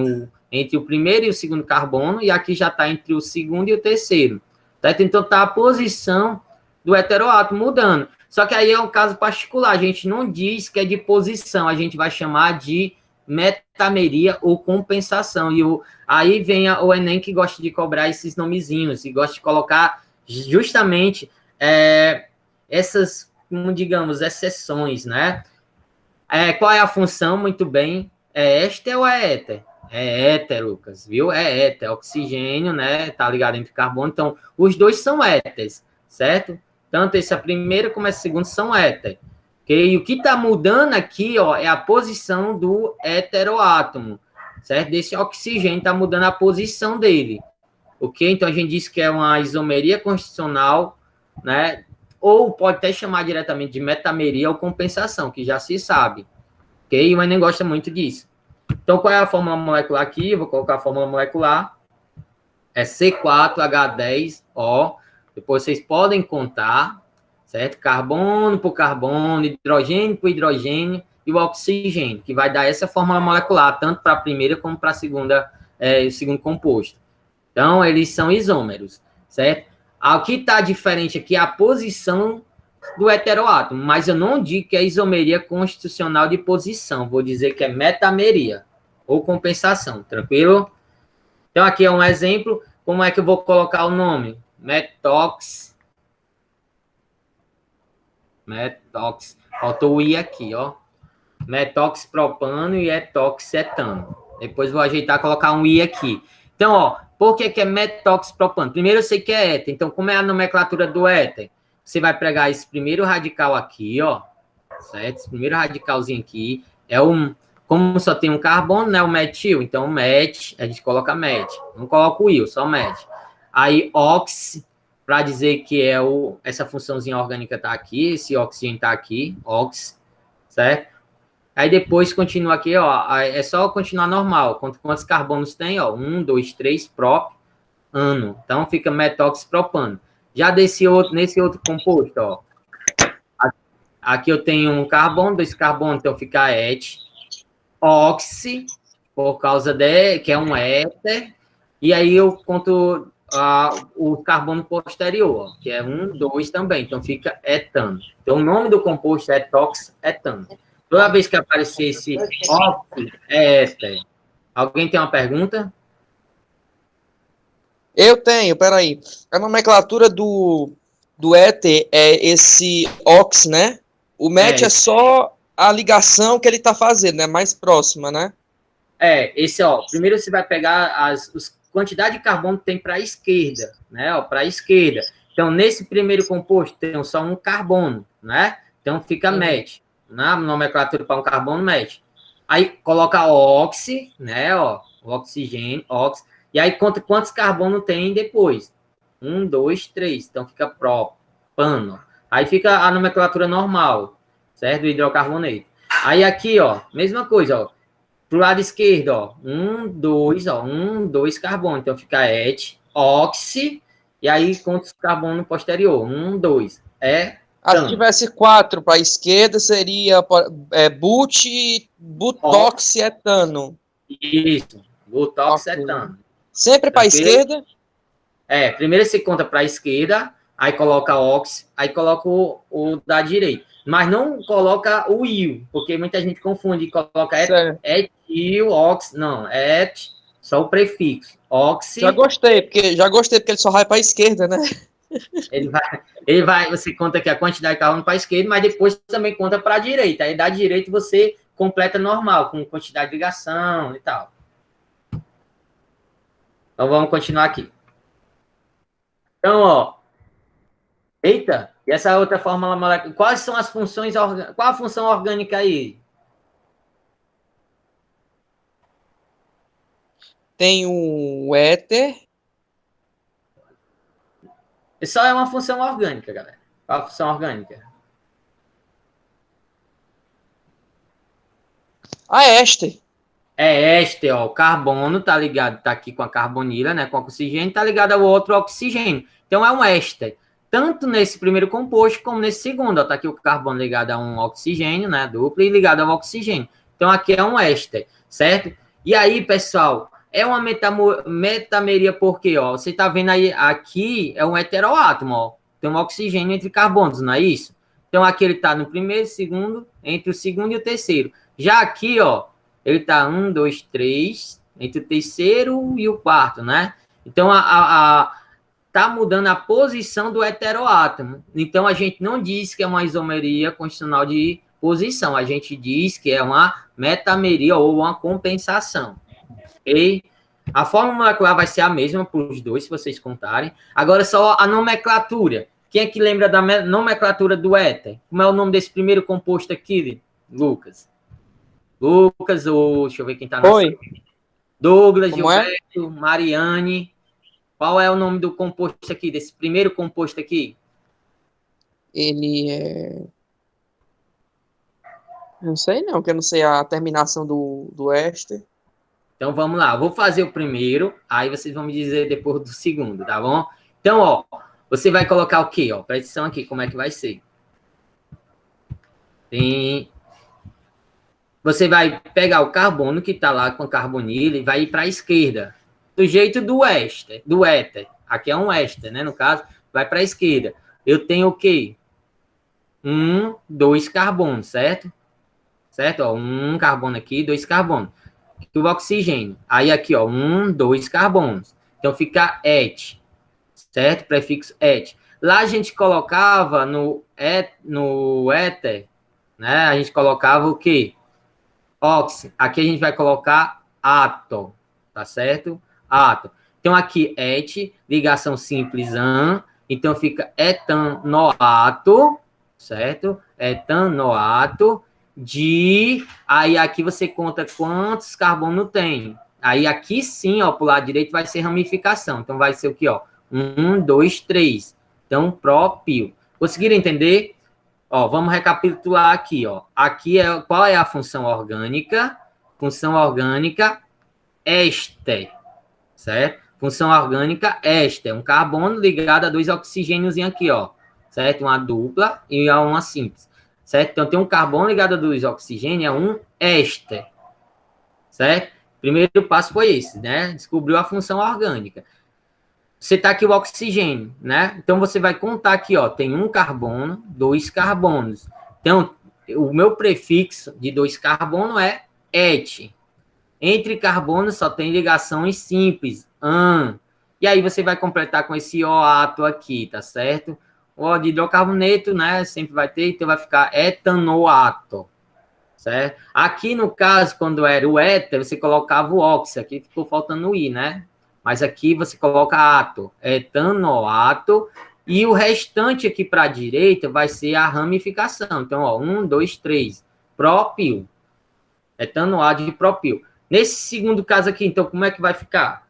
entre o primeiro e o segundo carbono, e aqui já está entre o segundo e o terceiro. Tá? Então está a posição do heteroátomo mudando. Só que aí é um caso particular, a gente não diz que é de posição, a gente vai chamar de metameria ou compensação. E aí vem o Enem que gosta de cobrar esses nomezinhos, e gosta de colocar justamente essas, como digamos, exceções, né? Qual é a função? Muito bem. É éster ou é éter? É éter, Lucas, viu? É éter, oxigênio, né? Tá ligado entre carbono. Então, os dois são éteres, certo? Tanto essa primeira como essa segunda são éter. Okay? E o que está mudando aqui, ó, é a posição do heteroátomo, certo? Desse oxigênio está mudando a posição dele. Ok? Então, a gente diz que é uma isomeria constitucional, né? Ou pode até chamar diretamente de metameria ou compensação, que já se sabe. Ok? Mas nem gosta muito disso. Então, qual é a fórmula molecular aqui? Eu vou colocar a fórmula molecular. É C4H10O. Depois vocês podem contar, certo? Carbono por carbono, hidrogênio por hidrogênio e o oxigênio, que vai dar essa fórmula molecular, tanto para a primeira como para a segunda, o segundo composto. Então, eles são isômeros, certo? O que está diferente aqui é a posição do heteroátomo, mas eu não digo que é isomeria constitucional de posição, vou dizer que é metameria ou compensação, tranquilo? Então, aqui é um exemplo, como é que eu vou colocar o nome? Metox, faltou o I aqui, ó. Metoxpropano e etoxetano. Depois vou ajeitar e colocar um I aqui. Então, ó, por que é metoxpropano? Primeiro eu sei que é éter. Então, como é a nomenclatura do éter? Você vai pegar esse primeiro radical aqui, ó. Certo? Esse primeiro radicalzinho aqui é um... Como só tem um carbono, né? O metil. Então, met, a gente coloca met. Não coloca o I, só met. Aí, ox, para dizer que é essa funçãozinha orgânica tá aqui. Esse oxigênio tá aqui. Ox, certo? Aí depois continua aqui, ó, é só continuar normal. Quantos carbonos tem, ó? 1, 2, 3, prop, ano. Então fica metoxpropano. Já nesse outro composto, ó. Aqui eu tenho um carbono, 2 carbonos, então fica et. Oxi, por causa que é um éter. E aí eu conto o carbono posterior, ó, que é 1, 2 também. Então fica etano. Então o nome do composto é etoxetano. Toda vez que aparecer esse oxi, é éter. Alguém tem uma pergunta? Eu tenho, peraí. A nomenclatura do éter é esse ox, né? O met é só a ligação que ele está fazendo, né? Mais próxima, né? Esse, ó. Primeiro você vai pegar as quantidade de carbono que tem para a esquerda, né? Para a esquerda. Então, nesse primeiro composto, tem só um carbono, né? Então, fica met. Na nomenclatura para um carbono, met. Aí, coloca oxi, né? Ó, oxigênio, ox. E aí, conta quantos carbonos tem depois. 1, 2, 3. Então, fica propano. Aí, fica a nomenclatura normal, certo? Do hidrocarboneto. Aí, aqui, ó, mesma coisa, ó. Pro lado esquerdo, ó. 1, 2, ó. 1, 2 carbono. Então, fica et, oxi. E aí, quantos carbono posterior? 1, 2. Se tivesse 4 para a esquerda, seria butoxietano. Isso, butoxietano. Sempre para a esquerda? Primeiro você conta para a esquerda, aí coloca ox, aí coloca o da direita. Mas não coloca o il, porque muita gente confunde e coloca etil, ox, não, só o prefixo. Oxi. Já gostei, porque ele só vai para a esquerda, né? Você conta aqui a quantidade de carbono para a esquerda, mas depois também conta para a direita. Aí da direita você completa normal, com quantidade de ligação e tal. Então vamos continuar aqui. Então, ó. Eita, e essa outra fórmula molecular, quais são as funções orgânicas? Qual a função orgânica aí? Tem o éter. Isso só é uma função orgânica, galera. Qual a função orgânica? A éster. É éster, ó. O carbono tá ligado, tá aqui com a carbonila, né? Com o oxigênio, tá ligado ao outro oxigênio. Então é um éster. Tanto nesse primeiro composto como nesse segundo. Ó, tá aqui o carbono ligado a um oxigênio, né? Duplo, e ligado ao oxigênio. Então aqui é um éster, certo? E aí, pessoal, é uma metameria porque, ó, você tá vendo aí, aqui é um heteroátomo, ó. Tem um oxigênio entre carbonos, não é isso? Então aqui ele tá no primeiro, segundo, entre o segundo e o terceiro. Já aqui, ó, ele tá 1, 2, 3, entre o terceiro e o quarto, né? Então tá mudando a posição do heteroátomo. Então a gente não diz que é uma isomeria constitucional de posição, a gente diz que é uma metameria ou uma compensação. Ok? A fórmula molecular vai ser a mesma para os dois, se vocês contarem. Agora só a nomenclatura. Quem é que lembra da nomenclatura do éter? Como é o nome desse primeiro composto aqui, Lucas? Lucas, ou deixa eu ver quem tá na Oi. Douglas, Gilberto, Mariane. Qual é o nome do composto aqui, desse primeiro composto aqui? Ele é... Não sei não, porque eu não sei a terminação do éster. Então, vamos lá. Eu vou fazer o primeiro, aí vocês vão me dizer depois do segundo, tá bom? Então, ó, você vai colocar o quê? Ó, presta atenção aqui, como é que vai ser. Você vai pegar o carbono que está lá com a carbonila e vai ir para a esquerda. Do jeito do éter. Aqui é um éster, né? No caso, vai para a esquerda. Eu tenho o quê? 2 carbonos, certo? Certo? Ó, 1 carbono aqui, 2 carbonos. Aqui o oxigênio. Aí aqui, ó, 2 carbonos. Então fica et, certo? Prefixo et. Lá a gente colocava no éter, né? A gente colocava o quê? Ox. Aqui a gente vai colocar ato, tá certo? Ato. Então aqui et, ligação simples an, então fica etanoato, certo? Etanoato de, aí aqui você conta quantos carbono tem. Aí aqui sim, ó, pro lado direito vai ser ramificação. Então vai ser o que, ó? 1, 2, 3. Então, propil. Conseguiram entender? Ó, vamos recapitular aqui, ó. Aqui é qual é a função orgânica? Função orgânica éster, certo? Função orgânica éster, um carbono ligado a 2 oxigênios aqui, ó, certo? Uma dupla e uma simples, certo? Então tem um carbono ligado a 2 oxigênios, é um éster, certo? Primeiro passo foi esse, né? Descobriu a função orgânica. Você tá aqui o oxigênio, né? Então você vai contar aqui, ó, tem 1 carbono, 2 carbonos. Então, o meu prefixo de 2 carbono é et. Entre carbonos só tem ligações simples, an. E aí você vai completar com esse OAto aqui, tá certo? O de hidrocarboneto, né, sempre vai ter, então vai ficar etanoato, certo? Aqui no caso, quando era o éter, você colocava o ox, aqui ficou faltando o i, né? Mas aqui você coloca ato, etanoato, e o restante aqui para a direita vai ser a ramificação. Então, ó, 1, 2, 3, propil, etanoato de propil. Nesse segundo caso aqui, então, como é que vai ficar?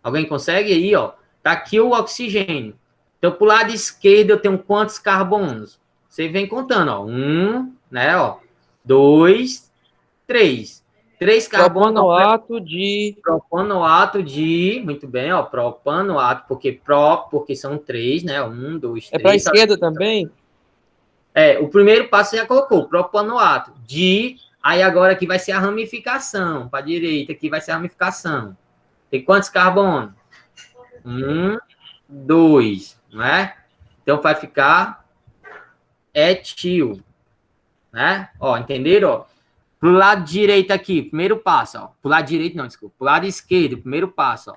Alguém consegue aí, ó? Tá aqui o oxigênio. Então, pro lado esquerdo, eu tenho quantos carbonos? Você vem contando, ó. 1, né, ó. 2, 3. 3 carbonos. Propanoato de... Muito bem, ó. Propanoato, porque são 3, né? 1, 2, 3. É para a esquerda também? É, o primeiro passo você já colocou. Propanoato de... Aí agora aqui vai ser a ramificação. Para a direita aqui vai ser a ramificação. Tem quantos carbonos? 1, 2, não é? Então vai ficar etil, né? Ó, entenderam? Ó, pro lado direito aqui, primeiro passo, ó. Pro lado direito não, desculpa. Pro lado esquerdo, primeiro passo,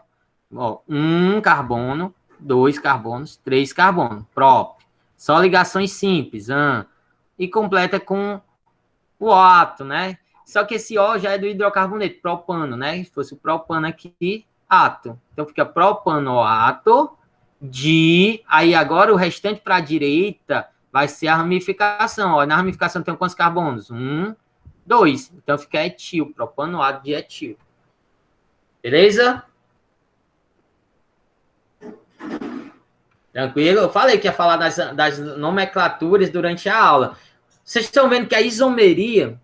ó. 1 carbono, 2 carbonos, 3 carbonos, prop. Só ligações simples, e completa com o ato, né? Só que esse O já é do hidrocarboneto, propano, né? Se fosse o propano aqui, ato. Então fica propanoato de... Aí agora o restante para a direita vai ser a ramificação. Ó, na ramificação tem quantos carbonos? 1, 2. Então fica etil, propanoato de etil. Beleza? Tranquilo? Eu falei que ia falar das nomenclaturas durante a aula. Vocês estão vendo que a isomeria,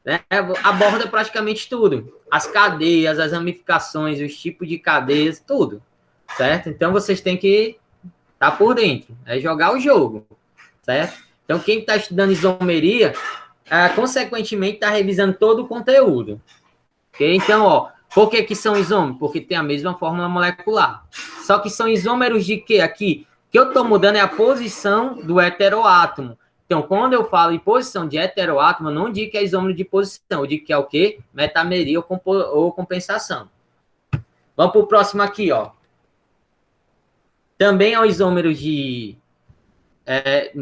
né, aborda praticamente tudo. As cadeias, as ramificações, os tipos de cadeias, tudo. Certo? Então, vocês têm que estar por dentro. É jogar o jogo. Certo? Então, quem está estudando isomeria, consequentemente, está revisando todo o conteúdo. Ok? Então, ó, por que são isômeros? Porque tem a mesma fórmula molecular. Só que são isômeros de quê aqui? O que eu estou mudando é a posição do heteroátomo. Então, quando eu falo em posição de heteroátomo, eu não digo que é isômero de posição, eu digo que é o quê? Metameria ou compensação. Vamos para o próximo aqui, ó. Também é um isômero de...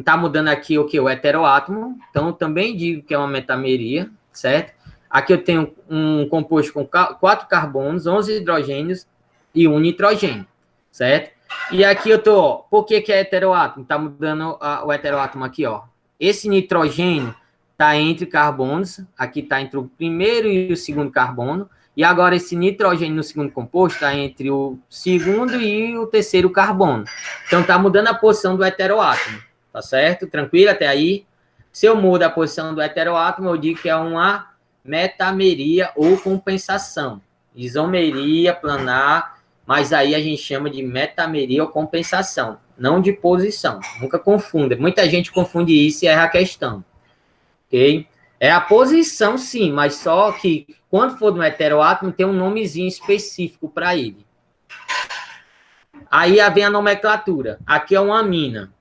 tá mudando aqui o quê? O heteroátomo. Então, também digo que é uma metameria, certo? Aqui eu tenho um composto com 4 carbonos, 11 hidrogênios e 1 nitrogênio, certo? E aqui eu tô, ó, por que é heteroátomo? Tá mudando o heteroátomo aqui, ó. Esse nitrogênio tá entre carbonos, aqui tá entre o primeiro e o segundo carbono, e agora esse nitrogênio no segundo composto tá entre o segundo e o terceiro carbono. Então tá mudando a posição do heteroátomo, tá certo? Tranquilo até aí? Se eu mudo a posição do heteroátomo, eu digo que é uma metameria ou compensação. Isomeria, planar, mas aí a gente chama de metameria ou compensação, não de posição. Nunca confunda. Muita gente confunde isso e erra a questão. Ok? É a posição, sim, mas só que quando for no heteroátomo tem um nomezinho específico para ele. Aí vem a nomenclatura. Aqui é uma amina.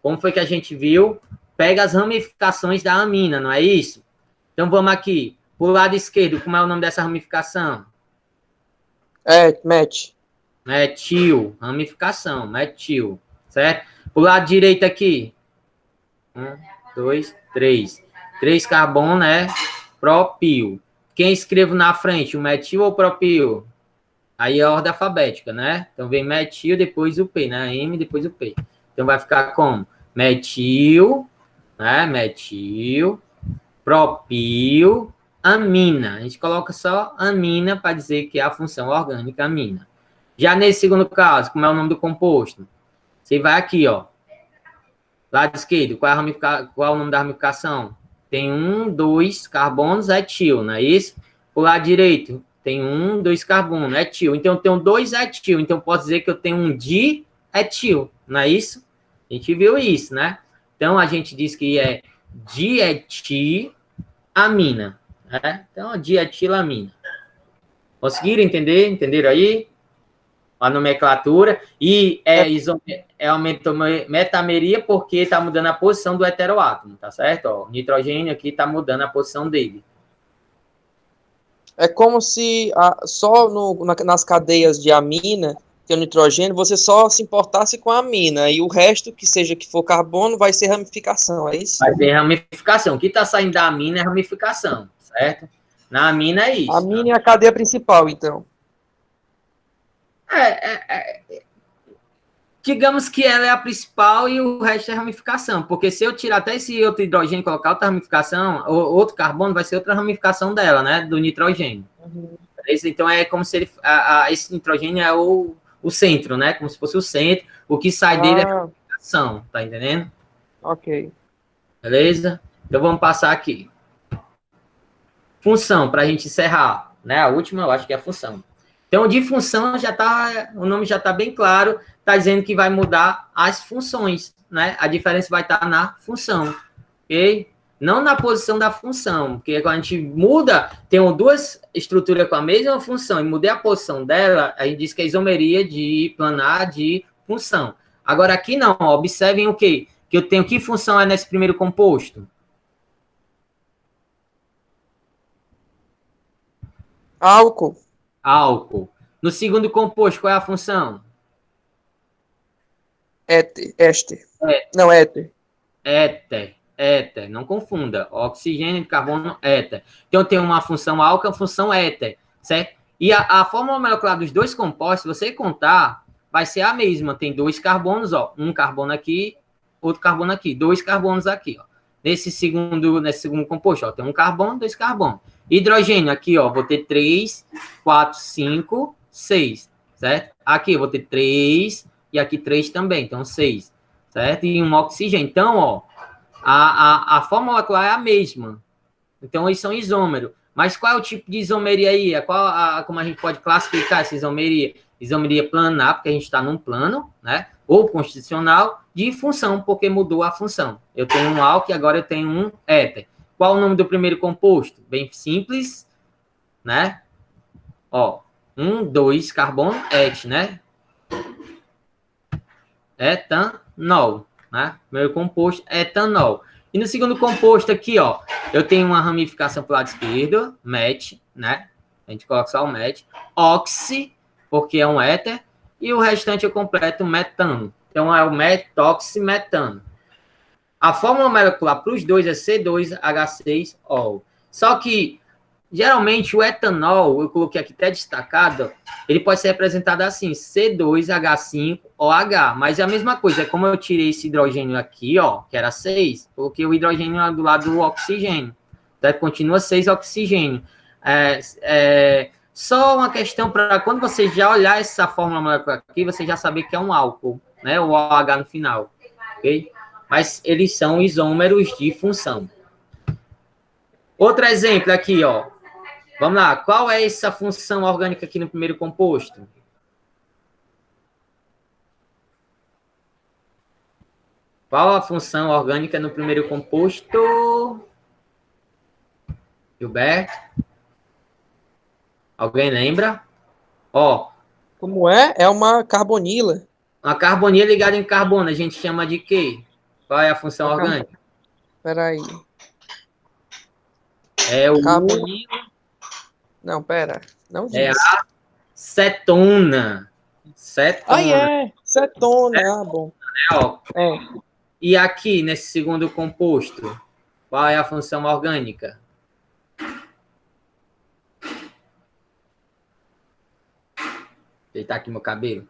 Como foi que a gente viu? Pega as ramificações da amina, não é isso? Então, vamos aqui. Para o lado esquerdo, como é o nome dessa ramificação? Match. Metil, ramificação, metil, certo? Para o lado direito aqui. 1, 2, 3. 3 carbono, né? Propil. Quem escrevo na frente, o metil ou o propil? Aí é a ordem alfabética, né? Então vem metil, depois o P, né? M, depois o P. Então vai ficar como? Metil, né? Metil, propil, amina. A gente coloca só amina para dizer que é a função orgânica amina. Já nesse segundo caso, como é o nome do composto? Você vai aqui, ó. Lado esquerdo, qual é o nome da ramificação? Tem 1, 2 carbonos, etil, não é isso? O lado direito, tem 1, 2 carbonos, etil. Então, eu tenho 2 etil. Então, posso dizer que eu tenho um dietil, não é isso? A gente viu isso, né? Então, a gente diz que é dietilamina, né? Então, dietilamina. Conseguiram entender? Entenderam aí? A nomenclatura, e é uma metameria porque está mudando a posição do heteroátomo, tá certo? Ó, o nitrogênio aqui está mudando a posição dele. É como se só nas cadeias de amina, que é o nitrogênio, você só se importasse com a amina, e o resto, que seja que for carbono, vai ser ramificação, é isso? Vai ter ramificação. O que está saindo da amina é ramificação, certo? Na amina é A isso. amina é a cadeia principal, então. Digamos que ela é a principal e o resto é ramificação, porque se eu tirar até esse outro hidrogênio e colocar outra ramificação, outro carbono, vai ser outra ramificação dela, né? Do nitrogênio. Uhum. Então é como se esse nitrogênio é o centro, né? Como se fosse o centro. O que sai dele é a ramificação, tá entendendo? Ok. Beleza? Então vamos passar aqui. Função, para a gente encerrar, né? A última eu acho que é a função. Então, de função, o nome já está bem claro, está dizendo que vai mudar as funções, né? A diferença vai estar na função, ok? Não na posição da função, porque quando a gente muda, tem duas estruturas com a mesma função, e mudei a posição dela, a gente diz que é isomeria de planar de função. Agora, aqui não, observem o quê? Que eu tenho, que função é nesse primeiro composto? Álcool. Álcool. No segundo composto, qual é a função? Éster. Não, éter. Éter, não confunda. Oxigênio de carbono, éter. Então, tem uma função álcool e uma função éter, certo? E a fórmula molecular dos dois compostos, se você contar, vai ser a mesma. Tem 2 carbonos, ó. Um carbono aqui, outro carbono aqui. 2 carbonos aqui, ó. Nesse segundo composto, ó, tem 1 carbono, 2 carbonos. Hidrogênio, aqui, ó, vou ter 3, 4, 5, 6, certo? Aqui eu vou ter 3 e aqui 3 também, então 6, certo? E um oxigênio. Então, ó, a fórmula molecular é a mesma. Então, eles são isômeros. Mas qual é o tipo de isomeria aí? Como a gente pode classificar essa isomeria? Isomeria planar, porque a gente está num plano, né? Ou constitucional, de função, porque mudou a função. Eu tenho um álcool e agora eu tenho um éter. Qual o nome do primeiro composto? Bem simples, né? Ó, 1, 2, carbono, et, né? Etanol, né? Primeiro composto, etanol. E no segundo composto aqui, ó, eu tenho uma ramificação para o lado esquerdo, met, né? A gente coloca só o met. Oxi, porque é um éter. E o restante eu completo metano. Então, é o metoximetano. A fórmula molecular para os dois é C2H6O. Só que, geralmente, o etanol, eu coloquei aqui até destacado, ele pode ser representado assim, C2H5OH. Mas é a mesma coisa, é como eu tirei esse hidrogênio aqui, ó, que era 6, coloquei o hidrogênio do lado do oxigênio. Então, continua 6 oxigênio. Só uma questão para quando você já olhar essa fórmula molecular aqui, você já saber que é um álcool, né? O OH no final, ok? Mas eles são isômeros de função. Outro exemplo aqui, ó. Vamos lá. Qual é essa função orgânica aqui no primeiro composto? Qual a função orgânica no primeiro composto? Gilberto? Alguém lembra? Ó. Como é? É uma carbonila. Uma carbonia ligada em carbono, a gente chama de quê? Qual é a função Qual que é a- orgânica? Peraí. É o Carbonilo. Não, pera. Não é a diz. cetona. Ah, Cetona, é. Cetona. Ah, bom. né, ó. É. E aqui, nesse segundo composto, qual é a função orgânica? Deitar aqui meu cabelo.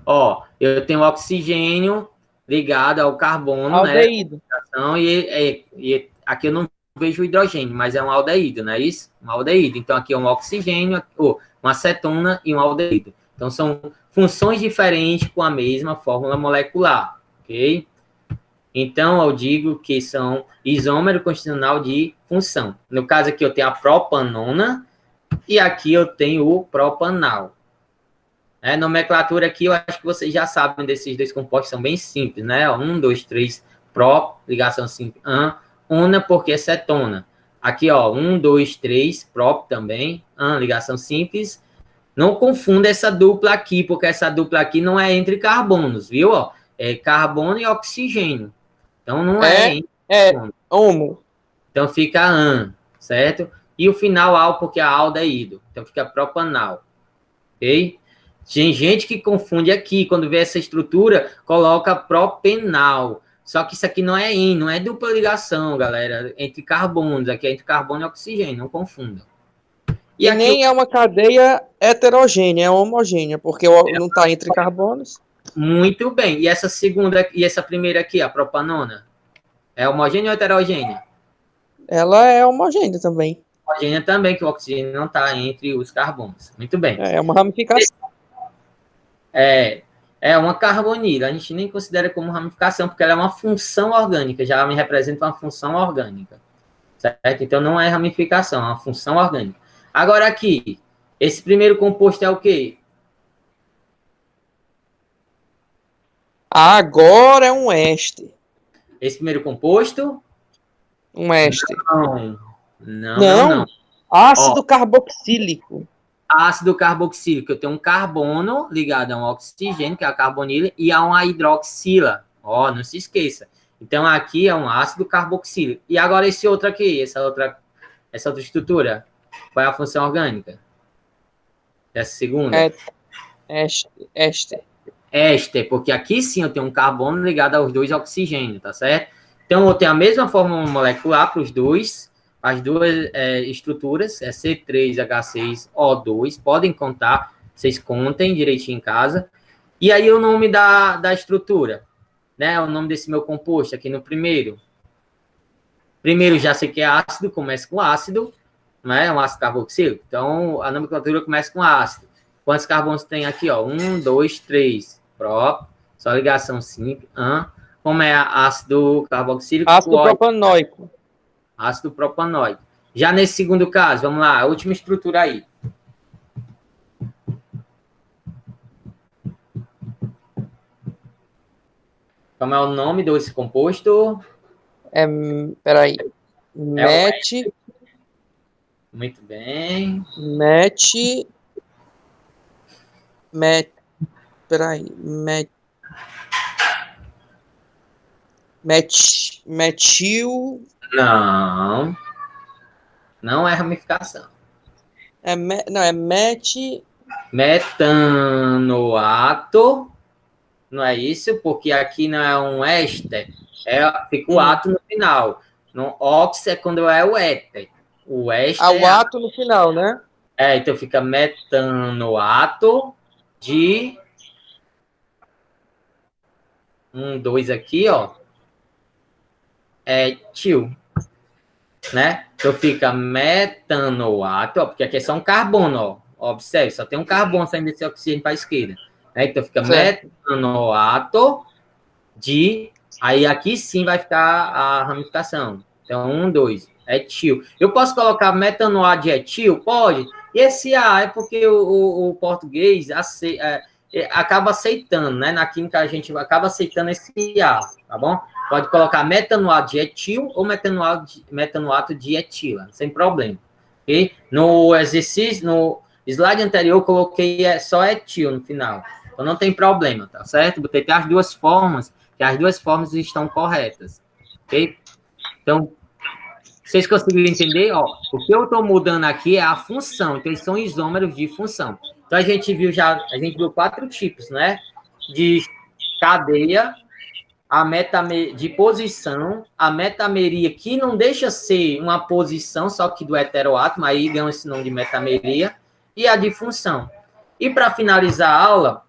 Ó, eu tenho oxigênio ligado ao carbono, né? Aldeído. Então, e aqui eu não vejo hidrogênio, mas é um aldeído, não é isso? Um aldeído. Então, aqui é um oxigênio, ou uma acetona e um aldeído. Então, são funções diferentes com a mesma fórmula molecular, ok? Então, eu digo que são isômero constitucional de função. No caso aqui, eu tenho a propanona e aqui eu tenho o propanal. Nomenclatura aqui, eu acho que vocês já sabem desses dois compostos, são bem simples, né? 1, 2, 3, pró, ligação simples, una, porque é cetona. Aqui, ó, 1, 2, 3, prop também, ligação simples. Não confunda essa dupla aqui, porque essa dupla aqui não é entre carbonos, viu? Ó, é carbono e oxigênio. Então, não é entre carbonos. Homo. Então, fica an, certo? E o final, al, porque é aldeído. Então, fica propanal, ok? Tem gente que confunde aqui, quando vê essa estrutura, coloca propenal. Só que isso aqui não é in, não é dupla ligação, galera, entre carbonos. Aqui é entre carbono e oxigênio, não confundam. E aqui nem é uma cadeia heterogênea, é homogênea, porque não está entre carbonos. Muito bem. E essa segunda e essa primeira aqui, a propanona, é homogênea ou heterogênea? Ela é homogênea também. Homogênea também, que o oxigênio não está entre os carbonos. Muito bem. É uma ramificação. É uma carbonila. A gente nem considera como ramificação, porque ela é uma função orgânica, já me representa uma função orgânica. Certo? Então, não é ramificação, é uma função orgânica. Agora, aqui, esse primeiro composto é o quê? Agora é um éster. Esse primeiro composto? Um éster. Não. Ácido carboxílico. Ácido carboxílico. Eu tenho um carbono ligado a um oxigênio, que é a carbonila, e a uma hidroxila. Ó, não se esqueça. Então, aqui é um ácido carboxílico. E agora esse outro aqui, essa outra estrutura. Qual é a função orgânica dessa segunda? Éster. Éster, porque aqui sim eu tenho um carbono ligado aos dois oxigênios, tá certo? Então, eu tenho a mesma fórmula molecular para os dois, as duas estruturas, é C3H6O2, podem contar, vocês contem direitinho em casa. E aí o nome da estrutura, né? O nome desse meu composto aqui no primeiro. Primeiro já sei que é ácido, começa com ácido, né? Um ácido carboxílico. Então, a nomenclatura começa com ácido. Quantos carbonos tem aqui? Ó? 1, 2, 3. Pró, só ligação simples. Como é ácido carboxílico? Ácido propanoico. Ácido propanoico. Já nesse segundo caso, vamos lá, a última estrutura aí. Como é o nome desse composto? Peraí. Met. Muito bem. Peraí. Metil. Não. Não é ramificação. Não, é metanoato. Não é isso? Porque aqui não é um éster. Fica o ato no final. No ox é quando é o éter. O éster o ato no final, né? Então fica metanoato de 2 aqui, ó. Etil. Né? Então fica metanoato, ó, porque aqui é só um carbono, ó. Observe, só tem um carbono saindo desse oxigênio para a esquerda. Né? Então fica metanoato de... Aí aqui sim vai ficar a ramificação. Então, 1, 2, etil. Eu posso colocar metanoato de etil? Pode. E esse A é porque o português acaba aceitando, né? Na química a gente acaba aceitando esse A, tá bom? Pode colocar metanoato de etil ou metanoato de etila, sem problema. Okay? No exercício, no slide anterior, eu coloquei só etil no final. Então, não tem problema, tá certo? Botei até as duas formas que as duas formas estão corretas, ok? Então, vocês conseguiram entender? Ó, o que eu estou mudando aqui é a função, então eles são isômeros de função. Então, a gente viu 4 tipos, né? De cadeia, de posição, a metameria, que não deixa ser uma posição, só que do heteroátomo, aí ganha esse nome de metameria, e a de função. E para finalizar a aula,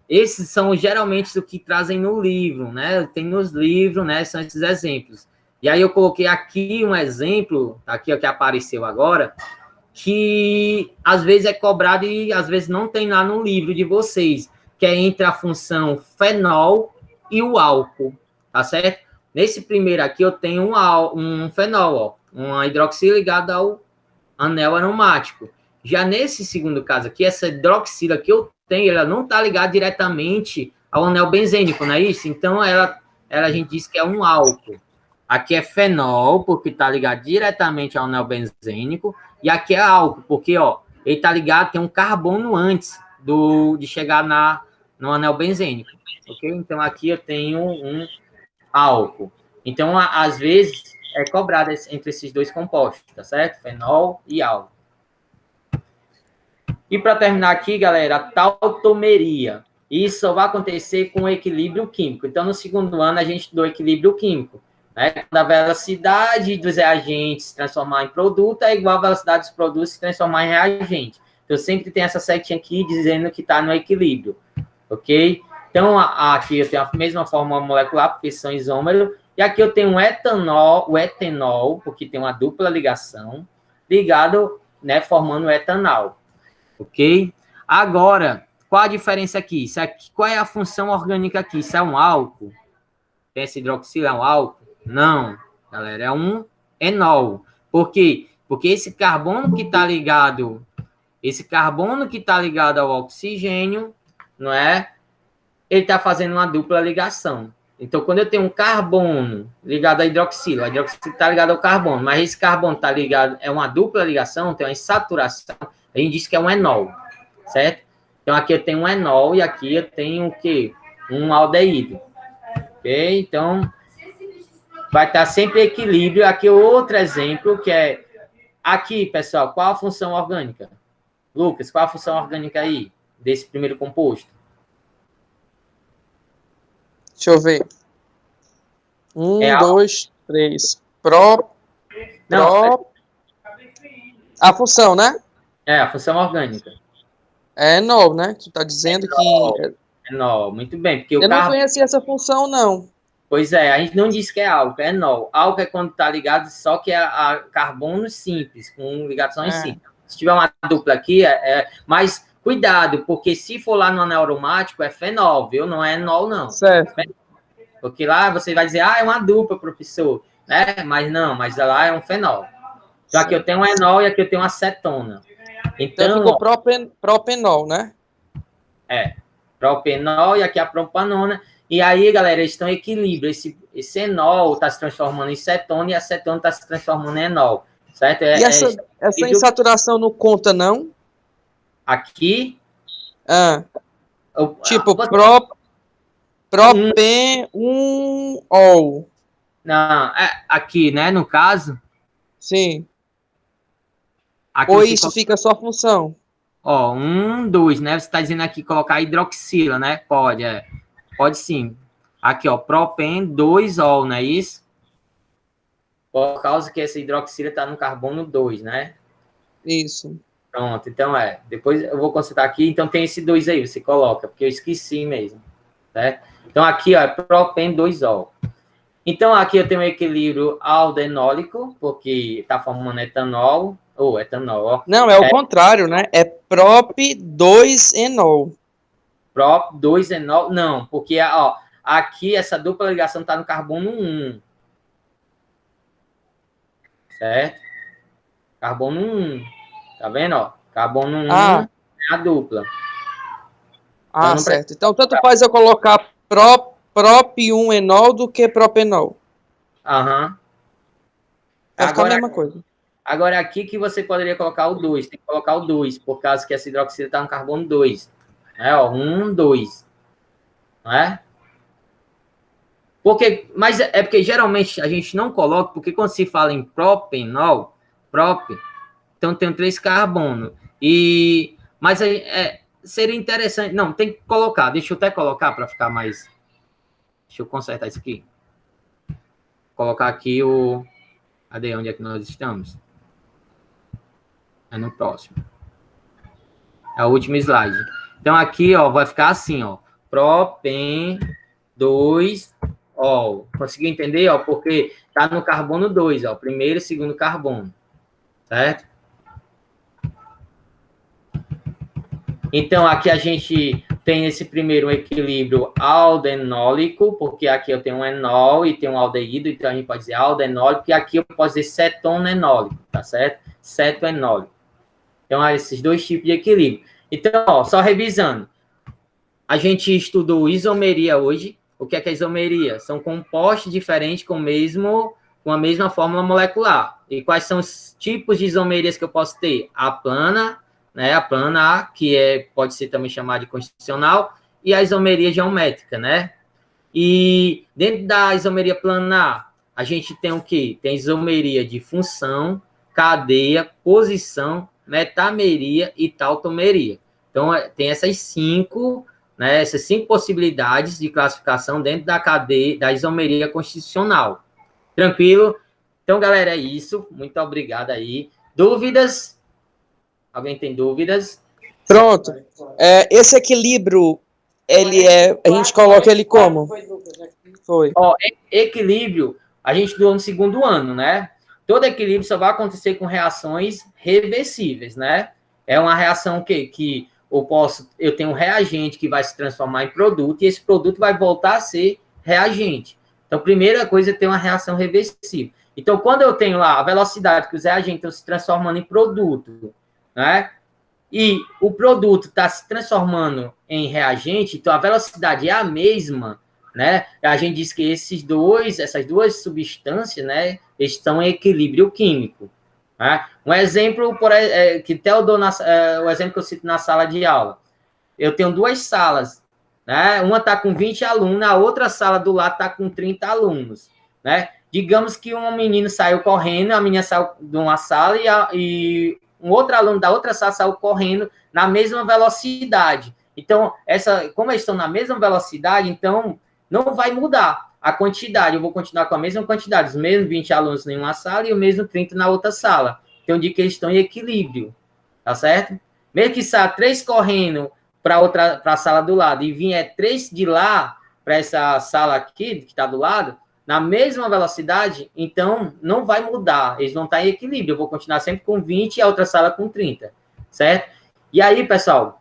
esses são geralmente o que trazem no livro, né? Tem nos livros, né? São esses exemplos. E aí eu coloquei aqui um exemplo, aqui que apareceu agora, que às vezes é cobrado e às vezes não tem lá no livro de vocês, que é entre a função fenol e o álcool, tá certo? Nesse primeiro aqui eu tenho um fenol, ó, uma hidroxila ligada ao anel aromático. Já nesse segundo caso aqui, essa hidroxila que eu tenho, ela não está ligada diretamente ao anel benzênico, não é isso? Então, a gente diz que é um álcool. Aqui é fenol, porque está ligado diretamente ao anel benzênico, e aqui é álcool, porque, ó, ele está ligado, tem um carbono antes de chegar no anel benzênico, ok? Então, aqui eu tenho um álcool. Então, às vezes, é cobrado entre esses dois compostos, tá certo? Fenol e álcool. E para terminar aqui, galera, a tautomeria. Isso só vai acontecer com o equilíbrio químico. Então, no segundo ano, a gente estudou equilíbrio químico. Né? Quando a velocidade dos reagentes se transformar em produto é igual a velocidade dos produtos se transformar em reagente. Então, sempre tem essa setinha aqui dizendo que está no equilíbrio. Ok? Então, aqui eu tenho a mesma fórmula molecular, porque são isômeros. E aqui eu tenho o etanol, porque tem uma dupla ligação, ligado, né, formando o etanol. Ok? Agora, qual a diferença aqui? Qual é a função orgânica aqui? Isso é um álcool? Esse hidroxila é um álcool? Não, galera, é um enol. Por quê? Porque esse carbono que está ligado ao oxigênio, não é? Ele está fazendo uma dupla ligação. Então, quando eu tenho um carbono ligado à hidroxila, a hidroxila está ligada ao carbono, mas esse carbono está ligado, é uma dupla ligação, tem uma insaturação, a gente diz que é um enol, certo? Então, aqui eu tenho um enol e aqui eu tenho o quê? Um aldeído. Ok? Então, vai estar sempre equilíbrio. Aqui outro exemplo, que é... Aqui, pessoal, qual a função orgânica? Lucas, qual a função orgânica aí, desse primeiro composto? Deixa eu ver. 1, 2, 3. A função, né? É, a função orgânica. É enol, né? Tu tá dizendo enol, que... Enol, muito bem. Porque eu não conhecia essa função, não. Pois é, a gente não diz que é álcool, é enol. Álcool é quando tá ligado só que a carbono simples, com ligações simples. Se tiver uma dupla aqui, mas cuidado, porque se for lá no anel aromático, é fenol, viu? Não é enol, não. Certo. Porque lá você vai dizer, é uma dupla, professor. Né? Mas não, mas lá é um fenol. Então, aqui eu tenho um enol e aqui eu tenho uma acetona. Então ficou propenol, né? É, propenol e aqui a propanona. E aí, galera, eles estão em equilíbrio. Esse enol está se transformando em cetona e a cetona está se transformando em enol. Certo? E essa insaturação não conta, não? Aqui? Tipo, propenol. Não, aqui, né, no caso. Sim. Aqui ou isso fica só função? Ó, 1, 2, né? Você está dizendo aqui colocar hidroxila, né? Pode, Pode sim. Aqui, ó, propen 2-ol, não é isso? Por causa que essa hidroxila está no carbono 2, né? Isso. Pronto, então depois eu vou consultar aqui, então tem esse 2 aí, você coloca, porque eu esqueci mesmo, certo? Então aqui, ó, é propen 2-ol. Então aqui eu tenho um equilíbrio aldenólico, porque está formando etanol, etanol. Não, é o contrário, né? É prop2-enol. Prop2-enol, não, porque, ó, aqui essa dupla ligação está no carbono 1. Certo? Carbono 1. Tá vendo, ó? Carbono 1 é a dupla. Então, certo. Então, tanto faz eu colocar prop1-enol do que propenol. Aham. Vai ficar a mesma coisa. Agora, aqui que você poderia colocar o 2. Tem que colocar o 2, por causa que essa hidroxila está no carbono 2. Né? Ó, 1, 2. Não é? Mas é porque geralmente a gente não coloca, porque quando se fala em propenol, então tem 3 carbono. Mas seria interessante. Não, tem que colocar. Deixa eu até colocar para ficar mais. Deixa eu consertar isso aqui. Colocar aqui o. Cadê onde é que nós estamos? É no próximo. É o último slide. Então aqui, ó, vai ficar assim, ó. Propen 2 ol. Conseguiu entender, ó? Porque tá no carbono 2, ó. Primeiro e segundo carbono. Certo? Então, aqui a gente tem esse primeiro equilíbrio aldenólico, porque aqui eu tenho um enol e tenho um aldeído, então a gente pode dizer aldenólico, e aqui eu posso dizer cetonenólico, tá certo? Cetoenólico. Então, há esses 2 tipos de equilíbrio. Então, ó, só revisando. A gente estudou isomeria hoje. O que é isomeria? São compostos diferentes com a mesma fórmula molecular. E quais são os tipos de isomerias que eu posso ter? A plana, né? A plana A, que pode ser também chamada de constitucional, e a isomeria geométrica, né? E dentro da isomeria planar, a gente tem o quê? Tem isomeria de função, cadeia, posição, metameria e tautomeria. Então, tem essas 5, né? Essas 5 possibilidades de classificação dentro da cadeia da isomeria constitucional. Tranquilo? Então, galera, é isso. Muito obrigado aí. Dúvidas? Alguém tem dúvidas? Pronto. Esse equilíbrio, a gente coloca ele como? Foi. Ó, equilíbrio, a gente estudou no 2º ano, né? Todo equilíbrio só vai acontecer com reações reversíveis, né? É uma reação que eu tenho um reagente que vai se transformar em produto, e esse produto vai voltar a ser reagente. Então, primeira coisa é ter uma reação reversível. Então, quando eu tenho lá a velocidade que os reagentes estão se transformando em produto, né? E o produto está se transformando em reagente, então a velocidade é a mesma, né? A gente diz que essas duas substâncias, né, estão em equilíbrio químico. Né? Um exemplo que Theo deu o exemplo que eu cito na sala de aula. Eu tenho 2 salas, né? Uma está com 20 alunos, a outra sala do lado está com 30 alunos, né? Digamos que um menino saiu correndo, a menina saiu de uma sala e um outro aluno da outra sala saiu correndo na mesma velocidade. Então, como eles estão na mesma velocidade, então não vai mudar a quantidade. Eu vou continuar com a mesma quantidade, os mesmos 20 alunos em uma sala e o mesmo 30 na outra sala. Então, eu digo que eles estão em equilíbrio, tá certo? Mesmo que saia 3 correndo para a sala do lado e vier 3 de lá para essa sala aqui, que está do lado, na mesma velocidade, então não vai mudar, eles vão estar em equilíbrio, eu vou continuar sempre com 20 e a outra sala com 30, certo? E aí, pessoal,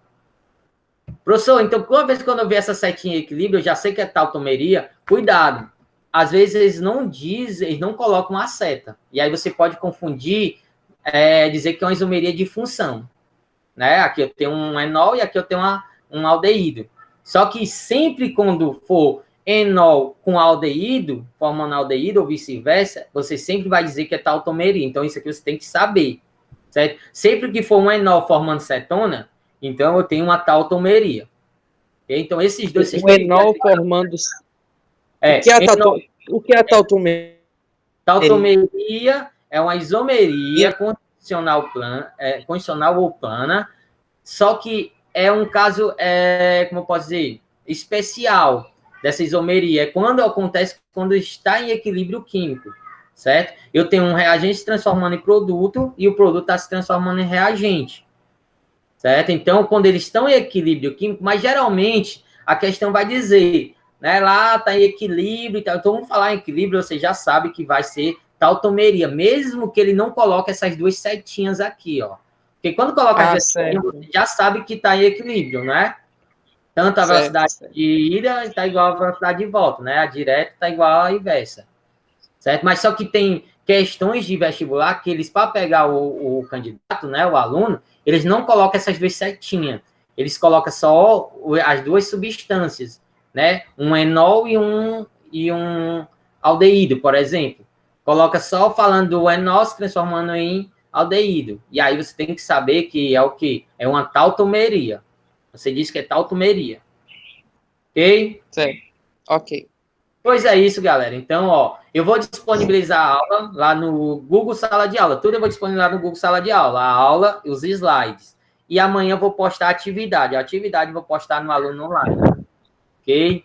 professor, então, toda vez que eu ver essa setinha em equilíbrio, eu já sei que é tautomeria, cuidado, às vezes eles não dizem, eles não colocam a seta, e aí você pode confundir, dizer que é uma isomeria de função, né? Aqui eu tenho um enol e aqui eu tenho um aldeído, só que sempre quando for enol com aldeído, formando aldeído ou vice-versa, você sempre vai dizer que é tautomeria. Então, isso aqui você tem que saber, certo? Sempre que for um enol formando cetona, então eu tenho uma tautomeria. Okay? Então, esses dois... Um enol formando... O que é a tautomeria? Tautomeria é uma isomeria condicional ou plana, só que é um caso, como eu posso dizer, especial dessa isomeria. É quando acontece quando está em equilíbrio químico, certo? Eu tenho um reagente se transformando em produto e o produto está se transformando em reagente, certo? Então, quando eles estão em equilíbrio químico, mas geralmente a questão vai dizer, né, lá está em equilíbrio e tal. Então, vamos falar em equilíbrio, você já sabe que vai ser tautomeria, mesmo que ele não coloque essas 2 setinhas aqui, ó. Porque quando coloca as 2 setinhas, você já sabe que está em equilíbrio, né? Tanto a velocidade de ida está igual à velocidade de volta, né? A direta está igual à inversa, certo? Mas só que tem questões de vestibular que eles, para pegar o candidato, né, o aluno, eles não colocam essas 2 setinhas. Eles colocam só as 2 substâncias, né? Um enol e um aldeído, por exemplo. Coloca só falando do enol se transformando em aldeído. E aí você tem que saber que é o quê? É uma tautomeria. Você disse que é tautomeria. Ok? Certo. Ok. Pois é isso, galera. Então, ó, eu vou disponibilizar a aula lá no Google Sala de Aula. Tudo eu vou disponibilizar no Google Sala de Aula. A aula, os slides. E amanhã eu vou postar a atividade. A atividade eu vou postar no Aluno Online. Ok?